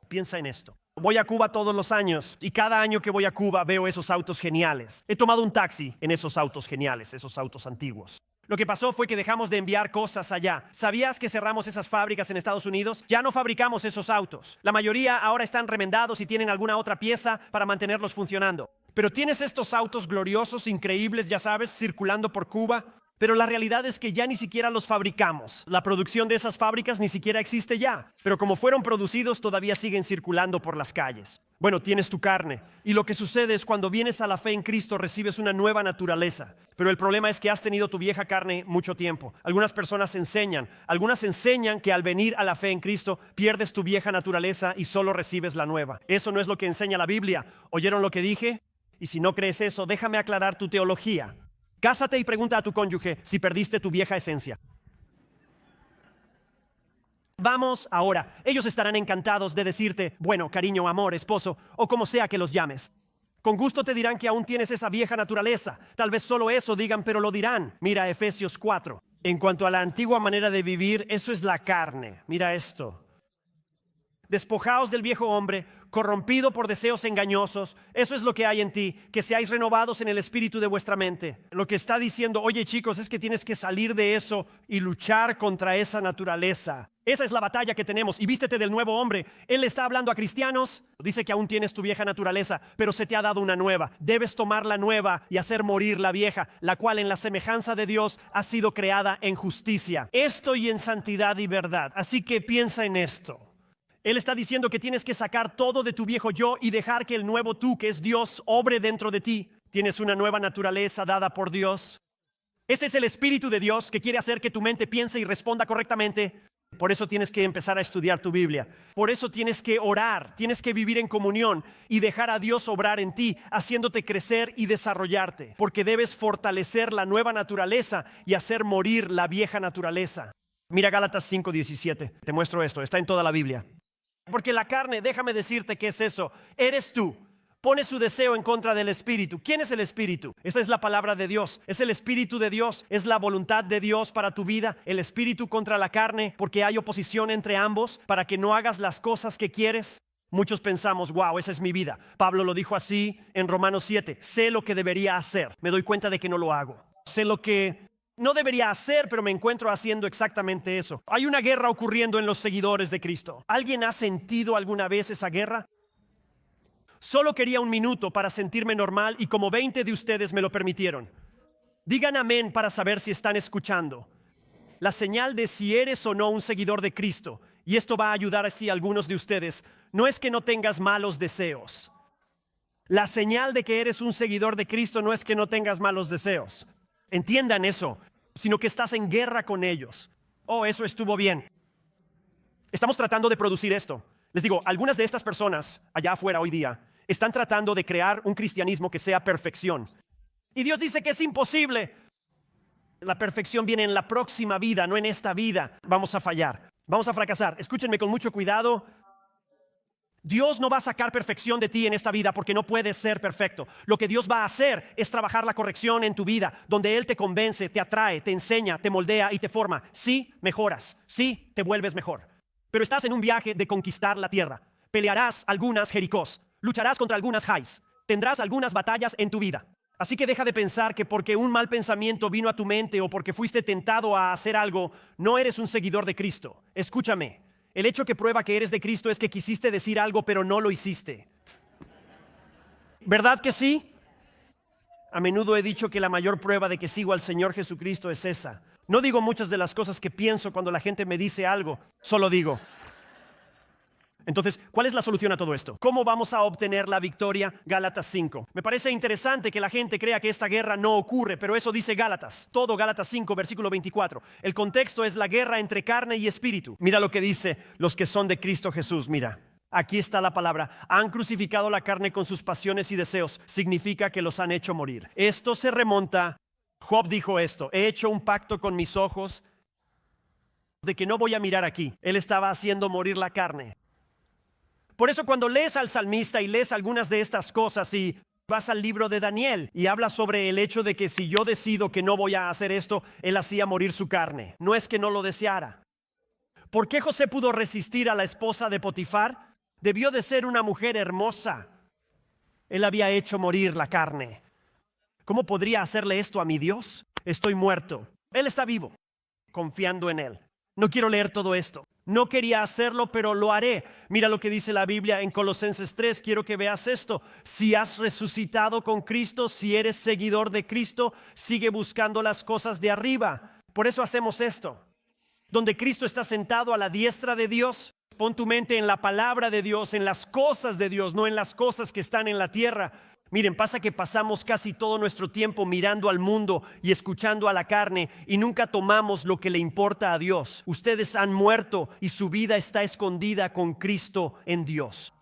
Piensa en esto. Voy a Cuba todos los años y cada año que voy a Cuba veo esos autos geniales. He tomado un taxi en esos autos geniales, esos autos antiguos. Lo que pasó fue que dejamos de enviar cosas allá. ¿Sabías que cerramos esas fábricas en Estados Unidos? Ya no fabricamos esos autos. La mayoría ahora están remendados y tienen alguna otra pieza para mantenerlos funcionando. Pero tienes estos autos gloriosos, increíbles, ya sabes, circulando por Cuba. Pero la realidad es que ya ni siquiera los fabricamos. La producción de esas fábricas ni siquiera existe ya. Pero como fueron producidos, todavía siguen circulando por las calles. Bueno, tienes tu carne. Y lo que sucede es cuando vienes a la fe en Cristo, recibes una nueva naturaleza. Pero el problema es que has tenido tu vieja carne mucho tiempo. Algunas enseñan que al venir a la fe en Cristo, pierdes tu vieja naturaleza y solo recibes la nueva. Eso no es lo que enseña la Biblia. ¿Oyeron lo que dije? Y si no crees eso, déjame aclarar tu teología. Cásate y pregunta a tu cónyuge si perdiste tu vieja esencia. Vamos ahora. Ellos estarán encantados de decirte, bueno, cariño, amor, esposo, o como sea que los llames. Con gusto te dirán que aún tienes esa vieja naturaleza. Tal vez solo eso digan, pero lo dirán. Mira Efesios 4. En cuanto a la antigua manera de vivir, eso es la carne. Mira esto. Despojaos del viejo hombre, corrompido por deseos engañosos. Eso es lo que hay en ti, que seáis renovados en el espíritu de vuestra mente. Lo que está diciendo, oye chicos, es que tienes que salir de eso y luchar contra esa naturaleza. Esa es la batalla que tenemos. Y vístete del nuevo hombre. Él está hablando a cristianos. Dice que aún tienes tu vieja naturaleza, pero se te ha dado una nueva. Debes tomar la nueva y hacer morir la vieja, la cual en la semejanza de Dios ha sido creada en justicia. Esto y en santidad y verdad. Así que piensa en esto. Él está diciendo que tienes que sacar todo de tu viejo yo y dejar que el nuevo tú, que es Dios, obre dentro de ti. Tienes una nueva naturaleza dada por Dios. Ese es el Espíritu de Dios que quiere hacer que tu mente piense y responda correctamente. Por eso tienes que empezar a estudiar tu Biblia. Por eso tienes que orar, tienes que vivir en comunión y dejar a Dios obrar en ti, haciéndote crecer y desarrollarte. Porque debes fortalecer la nueva naturaleza y hacer morir la vieja naturaleza. Mira Gálatas 5:17. Te muestro esto, está en toda la Biblia. Porque la carne, déjame decirte qué es eso. Eres tú. Pone su deseo en contra del Espíritu. ¿Quién es el Espíritu? Esa es la palabra de Dios. Es el Espíritu de Dios. Es la voluntad de Dios para tu vida. El Espíritu contra la carne, porque hay oposición entre ambos para que no hagas las cosas que quieres. Muchos pensamos, wow, esa es mi vida. Pablo lo dijo así en Romanos 7. Sé lo que debería hacer. Me doy cuenta de que no lo hago. Sé lo que no debería hacer, pero me encuentro haciendo exactamente eso. Hay una guerra ocurriendo en los seguidores de Cristo. ¿Alguien ha sentido alguna vez esa guerra? Solo quería un minuto para sentirme normal y como 20 de ustedes me lo permitieron. Digan amén para saber si están escuchando. La señal de si eres o no un seguidor de Cristo, y esto va a ayudar así a algunos de ustedes, no es que no tengas malos deseos. La señal de que eres un seguidor de Cristo no es que no tengas malos deseos. Entiendan eso, sino que estás en guerra con ellos. Oh, eso estuvo bien. Estamos tratando de producir esto. Les digo, algunas de estas personas allá afuera hoy día están tratando de crear un cristianismo que sea perfección. Y Dios dice que es imposible. La perfección viene en la próxima vida, no en esta vida. Vamos a fallar, vamos a fracasar. Escúchenme con mucho cuidado. Dios no va a sacar perfección de ti en esta vida porque no puedes ser perfecto. Lo que Dios va a hacer es trabajar la corrección en tu vida, donde Él te convence, te atrae, te enseña, te moldea y te forma. Sí, mejoras, sí, te vuelves mejor. Pero estás en un viaje de conquistar la tierra. Pelearás algunas Jericós, lucharás contra algunas Jais, tendrás algunas batallas en tu vida. Así que deja de pensar que porque un mal pensamiento vino a tu mente o porque fuiste tentado a hacer algo, no eres un seguidor de Cristo. Escúchame. El hecho que prueba que eres de Cristo es que quisiste decir algo, pero no lo hiciste. ¿Verdad que sí? A menudo he dicho que la mayor prueba de que sigo al Señor Jesucristo es esa. No digo muchas de las cosas que pienso cuando la gente me dice algo, solo digo. Entonces, ¿cuál es la solución a todo esto? ¿Cómo vamos a obtener la victoria? Gálatas 5. Me parece interesante que la gente crea que esta guerra no ocurre, pero eso dice Gálatas. Todo Gálatas 5, versículo 24. El contexto es la guerra entre carne y espíritu. Mira lo que dice los que son de Cristo Jesús. Mira, aquí está la palabra. Han crucificado la carne con sus pasiones y deseos. Significa que los han hecho morir. Esto se remonta. Job dijo esto. He hecho un pacto con mis ojos de que no voy a mirar aquí. Él estaba haciendo morir la carne. Por eso cuando lees al salmista y lees algunas de estas cosas y vas al libro de Daniel y habla sobre el hecho de que si yo decido que no voy a hacer esto, él hacía morir su carne. No es que no lo deseara. ¿Por qué José pudo resistir a la esposa de Potifar? Debió de ser una mujer hermosa. Él había hecho morir la carne. ¿Cómo podría hacerle esto a mi Dios? Estoy muerto. Él está vivo, confiando en Él. No quiero leer todo esto. No quería hacerlo, pero lo haré. Mira lo que dice la Biblia en Colosenses 3. Quiero que veas esto. Si has resucitado con Cristo, si eres seguidor de Cristo, sigue buscando las cosas de arriba. Por eso hacemos esto. Donde Cristo está sentado a la diestra de Dios, pon tu mente en la palabra de Dios, en las cosas de Dios, no en las cosas que están en la tierra. Miren, pasa que pasamos casi todo nuestro tiempo mirando al mundo y escuchando a la carne y nunca tomamos lo que le importa a Dios. Ustedes han muerto y su vida está escondida con Cristo en Dios.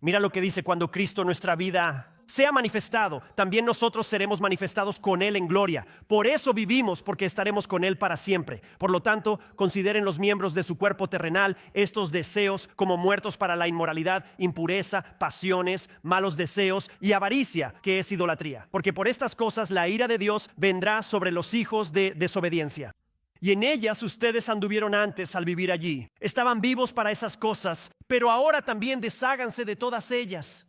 Mira lo que dice: cuando Cristo, nuestra vida, sea manifestado, también nosotros seremos manifestados con Él en gloria. Por eso vivimos, porque estaremos con Él para siempre. Por lo tanto, consideren los miembros de su cuerpo terrenal, estos deseos, como muertos para la inmoralidad, impureza, pasiones, malos deseos y avaricia, que es idolatría. Porque por estas cosas la ira de Dios vendrá sobre los hijos de desobediencia. Y en ellas ustedes anduvieron antes al vivir allí. Estaban vivos para esas cosas, pero ahora también desháganse de todas ellas.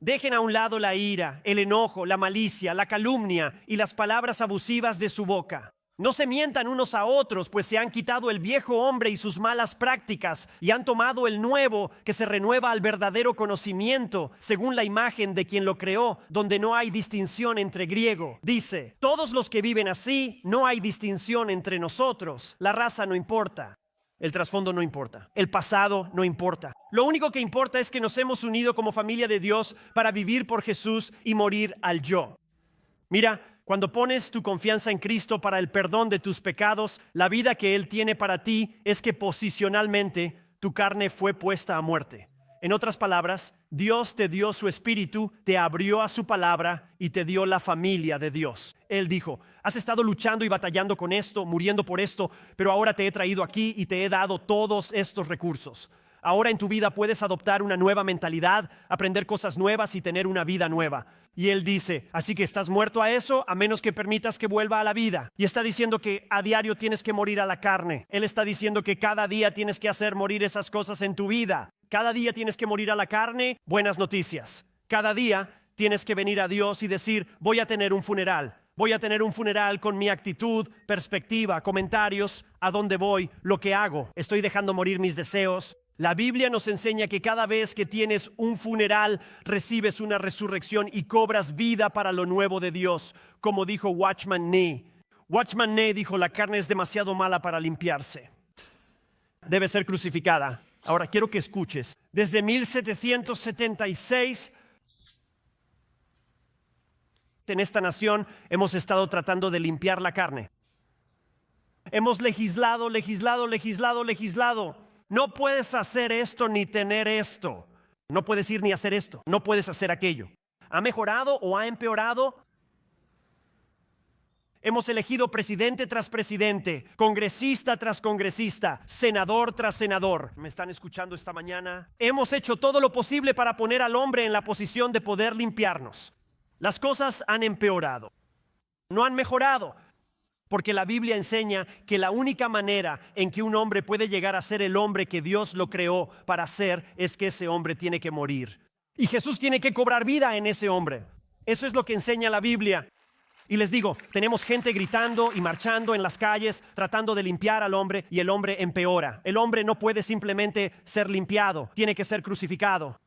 Dejen a un lado la ira, el enojo, la malicia, la calumnia y las palabras abusivas de su boca. No se mientan unos a otros, pues se han quitado el viejo hombre y sus malas prácticas y han tomado el nuevo, que se renueva al verdadero conocimiento, según la imagen de quien lo creó, donde no hay distinción entre griego. Dice: todos los que viven así, no hay distinción entre nosotros. La raza no importa. El trasfondo no importa. El pasado no importa. Lo único que importa es que nos hemos unido como familia de Dios para vivir por Jesús y morir al yo. Mira, cuando pones tu confianza en Cristo para el perdón de tus pecados, la vida que Él tiene para ti es que posicionalmente tu carne fue puesta a muerte. En otras palabras, Dios te dio su espíritu, te abrió a su palabra y te dio la familia de Dios. Él dijo: has estado luchando y batallando con esto, muriendo por esto, pero ahora te he traído aquí y te he dado todos estos recursos. Ahora en tu vida puedes adoptar una nueva mentalidad, aprender cosas nuevas y tener una vida nueva. Y Él dice: así que estás muerto a eso, a menos que permitas que vuelva a la vida. Y está diciendo que a diario tienes que morir a la carne. Él está diciendo que cada día tienes que hacer morir esas cosas en tu vida. Cada día tienes que morir a la carne. Buenas noticias. Cada día tienes que venir a Dios y decir: voy a tener un funeral. Voy a tener un funeral con mi actitud, perspectiva, comentarios, a dónde voy, lo que hago. Estoy dejando morir mis deseos. La Biblia nos enseña que cada vez que tienes un funeral, recibes una resurrección y cobras vida para lo nuevo de Dios. Como dijo Watchman Nee. Watchman Nee dijo: la carne es demasiado mala para limpiarse. Debe ser crucificada. Ahora quiero que escuches. Desde 1776, en esta nación hemos estado tratando de limpiar la carne. Hemos legislado. No puedes hacer esto ni tener esto. No puedes ir ni hacer esto. No puedes hacer aquello. ¿Ha mejorado o ha empeorado? Hemos elegido presidente tras presidente, congresista tras congresista, senador tras senador. ¿Me están escuchando esta mañana? Hemos hecho todo lo posible para poner al hombre en la posición de poder limpiarnos. Las cosas han empeorado. No han mejorado. Porque la Biblia enseña que la única manera en que un hombre puede llegar a ser el hombre que Dios lo creó para ser es que ese hombre tiene que morir. Y Jesús tiene que cobrar vida en ese hombre. Eso es lo que enseña la Biblia. Y les digo, tenemos gente gritando y marchando en las calles tratando de limpiar al hombre y el hombre empeora. El hombre no puede simplemente ser limpiado, tiene que ser crucificado.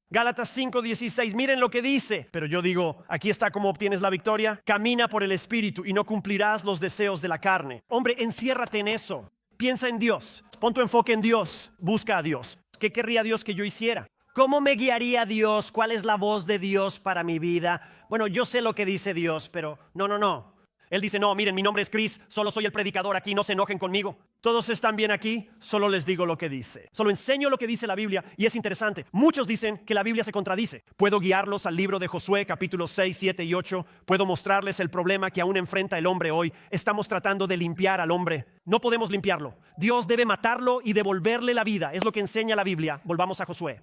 Gálatas 5:16, miren lo que dice. Pero yo digo, aquí está cómo obtienes la victoria. Camina por el Espíritu y no cumplirás los deseos de la carne. Hombre, enciérrate en eso. Piensa en Dios. Pon tu enfoque en Dios. Busca a Dios. ¿Qué querría Dios que yo hiciera? ¿Cómo me guiaría Dios? ¿Cuál es la voz de Dios para mi vida? Bueno, yo sé lo que dice Dios, pero no. Él dice: no, miren, mi nombre es Chris, solo soy el predicador aquí, no se enojen conmigo. Todos están bien aquí, solo les digo lo que dice. Solo enseño lo que dice la Biblia y es interesante. Muchos dicen que la Biblia se contradice. Puedo guiarlos al libro de Josué, capítulos 6, 7 y 8. Puedo mostrarles el problema que aún enfrenta el hombre hoy. Estamos tratando de limpiar al hombre. No podemos limpiarlo. Dios debe matarlo y devolverle la vida. Es lo que enseña la Biblia. Volvamos a Josué.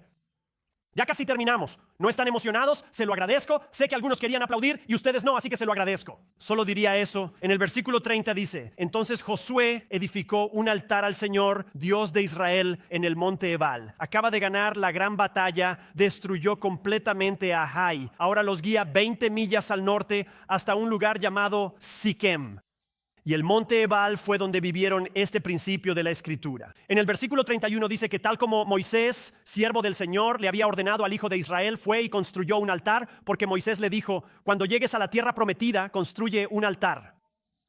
Ya casi terminamos. ¿No están emocionados? Se lo agradezco. Sé que algunos querían aplaudir y ustedes no, así que se lo agradezco. Solo diría eso. En el versículo 30 dice: entonces Josué edificó un altar al Señor, Dios de Israel, en el monte Ebal. Acaba de ganar la gran batalla, destruyó completamente a Jai. Ahora los guía 20 millas al norte hasta un lugar llamado Siquem. Y el monte Ebal fue donde vivieron este principio de la Escritura. En el versículo 31 dice que tal como Moisés, siervo del Señor, le había ordenado al hijo de Israel, fue y construyó un altar, porque Moisés le dijo, cuando llegues a la tierra prometida, construye un altar.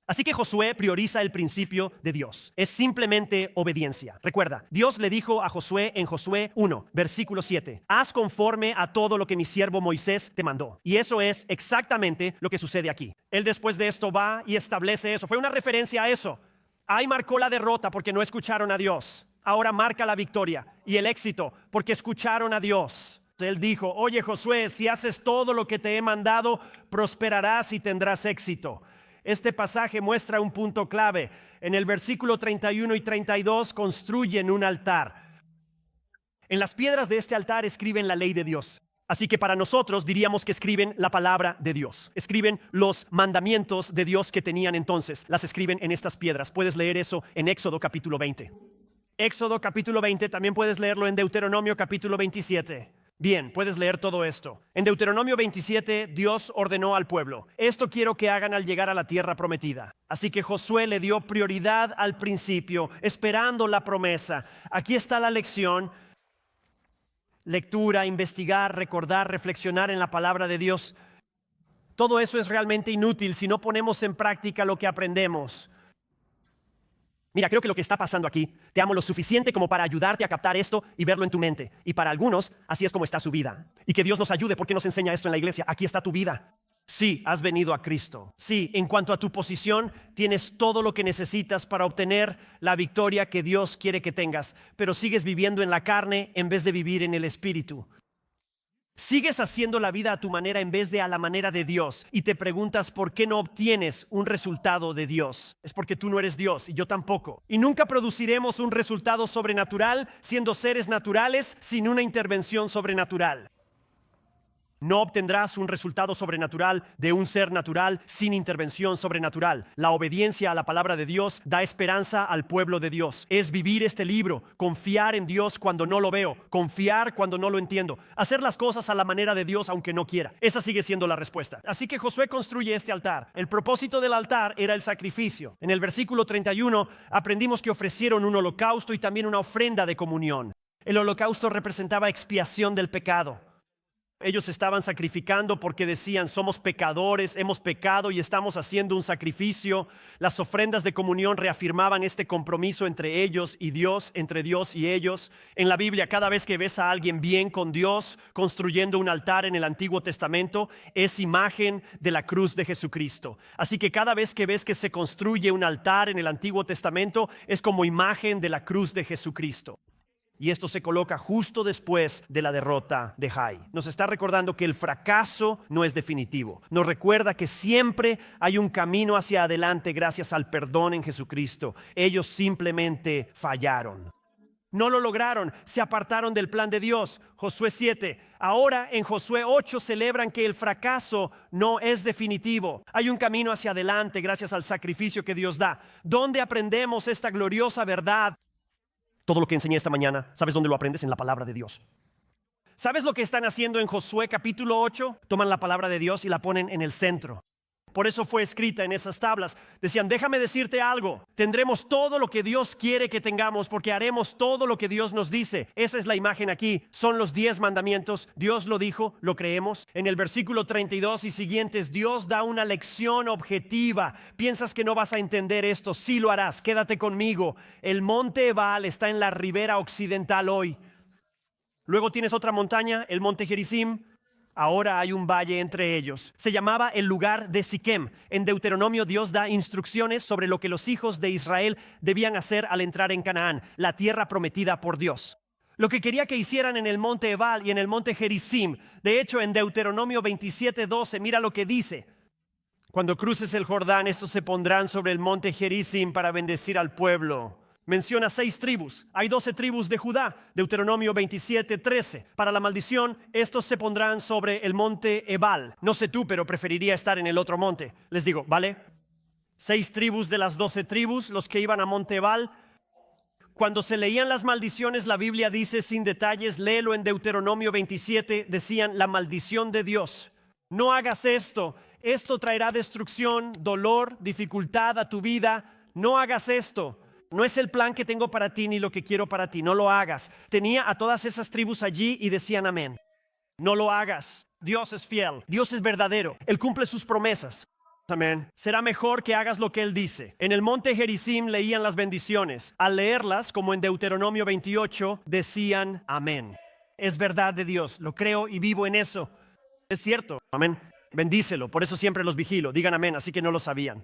Así que Josué prioriza el principio de Dios. Es simplemente obediencia. Recuerda, Dios le dijo a Josué en Josué 1, versículo 7, haz conforme a todo lo que mi siervo Moisés te mandó. Y eso es exactamente lo que sucede aquí. Él después de esto va y establece eso. Fue una referencia a eso. Ahí marcó la derrota porque no escucharon a Dios. Ahora marca la victoria y el éxito porque escucharon a Dios. Él dijo, oye Josué, si haces todo lo que te he mandado, prosperarás y tendrás éxito. Este pasaje muestra un punto clave. En el versículo 31 y 32 construyen un altar. En las piedras de este altar escriben la ley de Dios. Así que para nosotros diríamos que escriben la palabra de Dios. Escriben los mandamientos de Dios que tenían entonces. Las escriben en estas piedras. Puedes leer eso en Éxodo capítulo 20. Éxodo capítulo 20, también puedes leerlo en Deuteronomio capítulo 27. Bien, puedes leer todo esto. En Deuteronomio 27, Dios ordenó al pueblo, esto quiero que hagan al llegar a la tierra prometida. Así que Josué le dio prioridad al principio, esperando la promesa. Aquí está la lección. Lectura, investigar, recordar, reflexionar en la palabra de Dios. Todo eso es realmente inútil si no ponemos en práctica lo que aprendemos. Mira, creo que lo que está pasando aquí, te amo lo suficiente como para ayudarte a captar esto y verlo en tu mente. Y para algunos, así es como está su vida. Y que Dios nos ayude porque nos enseña esto en la iglesia. Aquí está tu vida. Sí, has venido a Cristo. Sí, en cuanto a tu posición, tienes todo lo que necesitas para obtener la victoria que Dios quiere que tengas. Pero sigues viviendo en la carne en vez de vivir en el Espíritu. Sigues haciendo la vida a tu manera en vez de a la manera de Dios y te preguntas por qué no obtienes un resultado de Dios. Es porque tú no eres Dios y yo tampoco. Y nunca produciremos un resultado sobrenatural siendo seres naturales sin una intervención sobrenatural. No obtendrás un resultado sobrenatural de un ser natural sin intervención sobrenatural. La obediencia a la palabra de Dios da esperanza al pueblo de Dios. Es vivir este libro, confiar en Dios cuando no lo veo, confiar cuando no lo entiendo, hacer las cosas a la manera de Dios aunque no quiera. Esa sigue siendo la respuesta. Así que Josué construye este altar. El propósito del altar era el sacrificio. En el versículo 31 aprendimos que ofrecieron un holocausto y también una ofrenda de comunión. El holocausto representaba expiación del pecado. Ellos estaban sacrificando porque decían, somos pecadores, hemos pecado y estamos haciendo un sacrificio. Las ofrendas de comunión reafirmaban este compromiso entre ellos y Dios, entre Dios y ellos. En la Biblia, cada vez que ves a alguien bien con Dios, construyendo un altar en el Antiguo Testamento, es imagen de la cruz de Jesucristo. Así que cada vez que ves que se construye un altar en el Antiguo Testamento, es como imagen de la cruz de Jesucristo. Y esto se coloca justo después de la derrota de Jai. Nos está recordando que el fracaso no es definitivo. Nos recuerda que siempre hay un camino hacia adelante gracias al perdón en Jesucristo. Ellos simplemente fallaron. No lo lograron, se apartaron del plan de Dios. Josué 7. Ahora en Josué 8 celebran que el fracaso no es definitivo. Hay un camino hacia adelante gracias al sacrificio que Dios da. ¿Dónde aprendemos esta gloriosa verdad? Todo lo que enseñé esta mañana, ¿sabes dónde lo aprendes? En la palabra de Dios. ¿Sabes lo que están haciendo en Josué capítulo 8? Toman la palabra de Dios y la ponen en el centro. Por eso fue escrita en esas tablas. Decían, déjame decirte algo. Tendremos todo lo que Dios quiere que tengamos porque haremos todo lo que Dios nos dice. Esa es la imagen aquí. Son los 10 mandamientos. Dios lo dijo, lo creemos. En el versículo 32 y siguientes, Dios da una lección objetiva. Piensas que no vas a entender esto. Sí lo harás. Quédate conmigo. El monte Ebal está en la ribera occidental hoy. Luego tienes otra montaña, el monte Gerizim. Ahora hay un valle entre ellos. Se llamaba el lugar de Siquem. En Deuteronomio Dios da instrucciones sobre lo que los hijos de Israel debían hacer al entrar en Canaán, la tierra prometida por Dios. Lo que quería que hicieran en el monte Ebal y en el monte Gerizim. De hecho, en Deuteronomio 27:12, mira lo que dice. Cuando cruces el Jordán, estos se pondrán sobre el monte Gerizim para bendecir al pueblo. Menciona 6 tribus. Hay 12 tribus de Judá. Deuteronomio 27:13. Para la maldición, estos se pondrán sobre el monte Ebal. No sé tú, pero preferiría estar en el otro monte. Les digo, ¿vale? 6 tribus de las 12 tribus, los que iban a monte Ebal. Cuando se leían las maldiciones, la Biblia dice sin detalles, léelo en Deuteronomio 27, decían la maldición de Dios. No hagas esto. esto traerá destrucción, dolor, dificultad a tu vida. No hagas esto. No es el plan que tengo para ti ni lo que quiero para ti. No lo hagas. Tenía a todas esas tribus allí y decían amén. No lo hagas. Dios es fiel. Dios es verdadero. Él cumple sus promesas. Amén. Será mejor que hagas lo que Él dice. En el monte Gerizim leían las bendiciones. Al leerlas, como en Deuteronomio 28, decían amén. Es verdad de Dios. Lo creo y vivo en eso. Es cierto. Amén. Bendícelo. Por eso siempre los vigilo. Digan amén. Así que no lo sabían.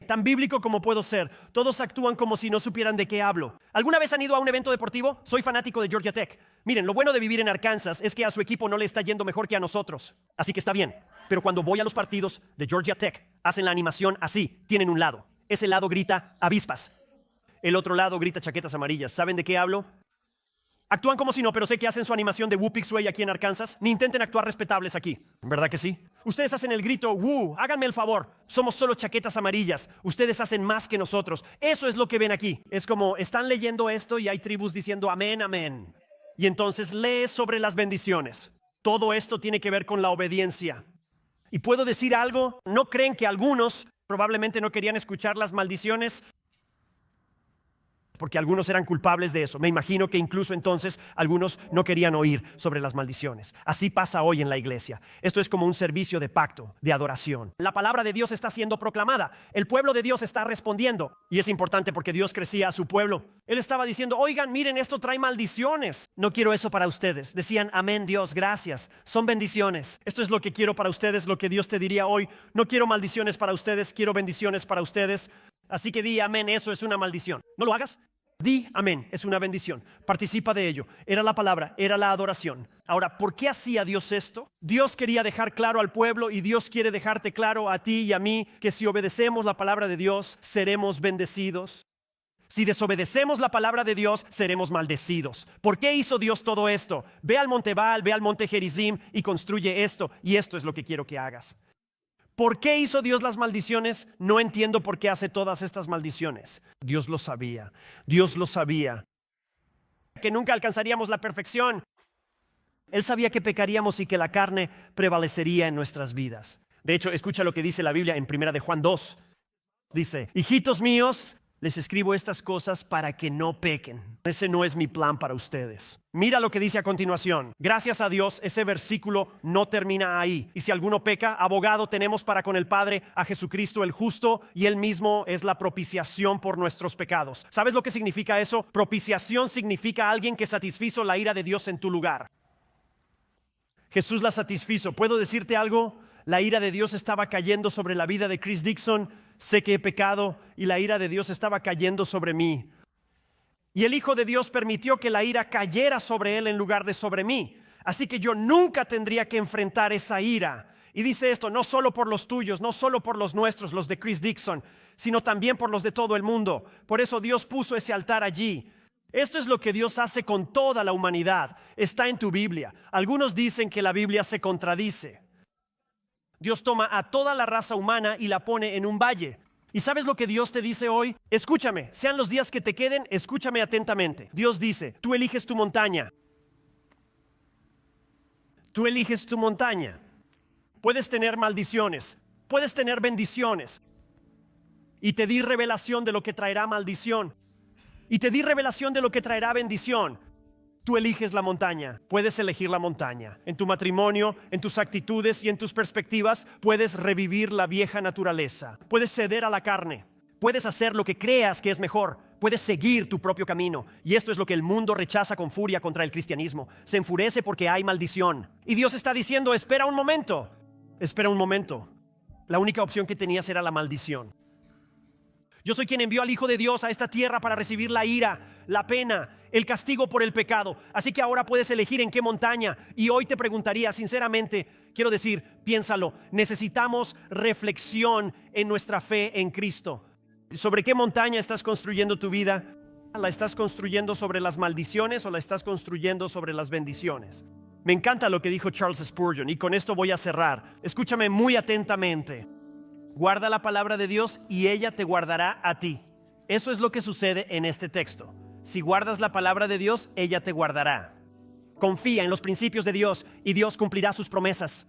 Tan bíblico como puedo ser. Todos actúan como si no supieran de qué hablo. ¿Alguna vez han ido a un evento deportivo? Soy fanático de Georgia Tech. Miren, lo bueno de vivir en Arkansas es que a su equipo no le está yendo mejor que a nosotros. Así que está bien. Pero cuando voy a los partidos de Georgia Tech, hacen la animación así. Tienen un lado. Ese lado grita avispas. El otro lado grita chaquetas amarillas. ¿Saben de qué hablo? Actúan como si no, pero sé que hacen su animación de Woo Pig Sway aquí en Arkansas. Ni intenten actuar respetables aquí. ¿Verdad que sí? Ustedes hacen el grito, Woo, háganme el favor. Somos solo chaquetas amarillas. Ustedes hacen más que nosotros. Eso es lo que ven aquí. Es como, están leyendo esto y hay tribus diciendo amén, amén. Y entonces lee sobre las bendiciones. Todo esto tiene que ver con la obediencia. Y puedo decir algo, ¿no creen que algunos probablemente no querían escuchar las maldiciones? Porque algunos eran culpables de eso. Me imagino que incluso entonces algunos no querían oír sobre las maldiciones. Así pasa hoy en la iglesia. Esto es como un servicio de pacto, de adoración. La palabra de Dios está siendo proclamada. El pueblo de Dios está respondiendo. Y es importante porque Dios crecía a su pueblo. Él estaba diciendo, oigan, miren, esto trae maldiciones. No quiero eso para ustedes. Decían, amén, Dios, gracias. Son bendiciones. Esto es lo que quiero para ustedes, lo que Dios te diría hoy. No quiero maldiciones para ustedes, quiero bendiciones para ustedes. Así que di amén, eso es una maldición. No lo hagas. Di amén, es una bendición. Participa de ello. Era la palabra, era la adoración. Ahora, ¿por qué hacía Dios esto? Dios quería dejar claro al pueblo y Dios quiere dejarte claro a ti y a mí que si obedecemos la palabra de Dios, seremos bendecidos. Si desobedecemos la palabra de Dios, seremos maldecidos. ¿Por qué hizo Dios todo esto? Ve al monte Baal, ve al monte Gerizim y construye esto. Y esto es lo que quiero que hagas. ¿Por qué hizo Dios las maldiciones? No entiendo por qué hace todas estas maldiciones. Dios lo sabía. Dios lo sabía. Que nunca alcanzaríamos la perfección. Él sabía que pecaríamos y que la carne prevalecería en nuestras vidas. De hecho, escucha lo que dice la Biblia en 1 de Juan 2. Dice, hijitos míos, les escribo estas cosas para que no pequen. Ese no es mi plan para ustedes. Mira lo que dice a continuación. Gracias a Dios, ese versículo no termina ahí. Y si alguno peca, abogado tenemos para con el Padre a Jesucristo el justo, y Él mismo es la propiciación por nuestros pecados. ¿Sabes lo que significa eso? Propiciación significa alguien que satisfizo la ira de Dios en tu lugar. Jesús la satisfizo. ¿Puedo decirte algo? La ira de Dios estaba cayendo sobre la vida de Chris Dixon. Sé que he pecado y la ira de Dios estaba cayendo sobre mí. Y el Hijo de Dios permitió que la ira cayera sobre él en lugar de sobre mí. Así que yo nunca tendría que enfrentar esa ira. Y dice esto, no solo por los tuyos, no solo por los nuestros, los de Chris Dixon, sino también por los de todo el mundo. Por eso Dios puso ese altar allí. Esto es lo que Dios hace con toda la humanidad. Está en tu Biblia. Algunos dicen que la Biblia se contradice. Dios toma a toda la raza humana y la pone en un valle. ¿Y sabes lo que Dios te dice hoy? Escúchame, sean los días que te queden, escúchame atentamente. Dios dice, tú eliges tu montaña. Tú eliges tu montaña. Puedes tener maldiciones, puedes tener bendiciones. Y te di revelación de lo que traerá maldición. Y te di revelación de lo que traerá bendición. Tú eliges la montaña, puedes elegir la montaña. En tu matrimonio, en tus actitudes y en tus perspectivas, puedes revivir la vieja naturaleza. Puedes ceder a la carne. Puedes hacer lo que creas que es mejor. Puedes seguir tu propio camino. Y esto es lo que el mundo rechaza con furia contra el cristianismo. Se enfurece porque hay maldición. Y Dios está diciendo, espera un momento. Espera un momento. La única opción que tenías era la maldición. Yo soy quien envió al Hijo de Dios a esta tierra para recibir la ira, la pena, el castigo por el pecado. Así que ahora puedes elegir en qué montaña. Y hoy te preguntaría, sinceramente, quiero decir, piénsalo, necesitamos reflexión en nuestra fe en Cristo. ¿Sobre qué montaña estás construyendo tu vida? ¿La estás construyendo sobre las maldiciones o la estás construyendo sobre las bendiciones? Me encanta lo que dijo Charles Spurgeon y con esto voy a cerrar. Escúchame muy atentamente. Guarda la palabra de Dios y ella te guardará a ti. Eso es lo que sucede en este texto. Si guardas la palabra de Dios, ella te guardará. Confía en los principios de Dios y Dios cumplirá sus promesas.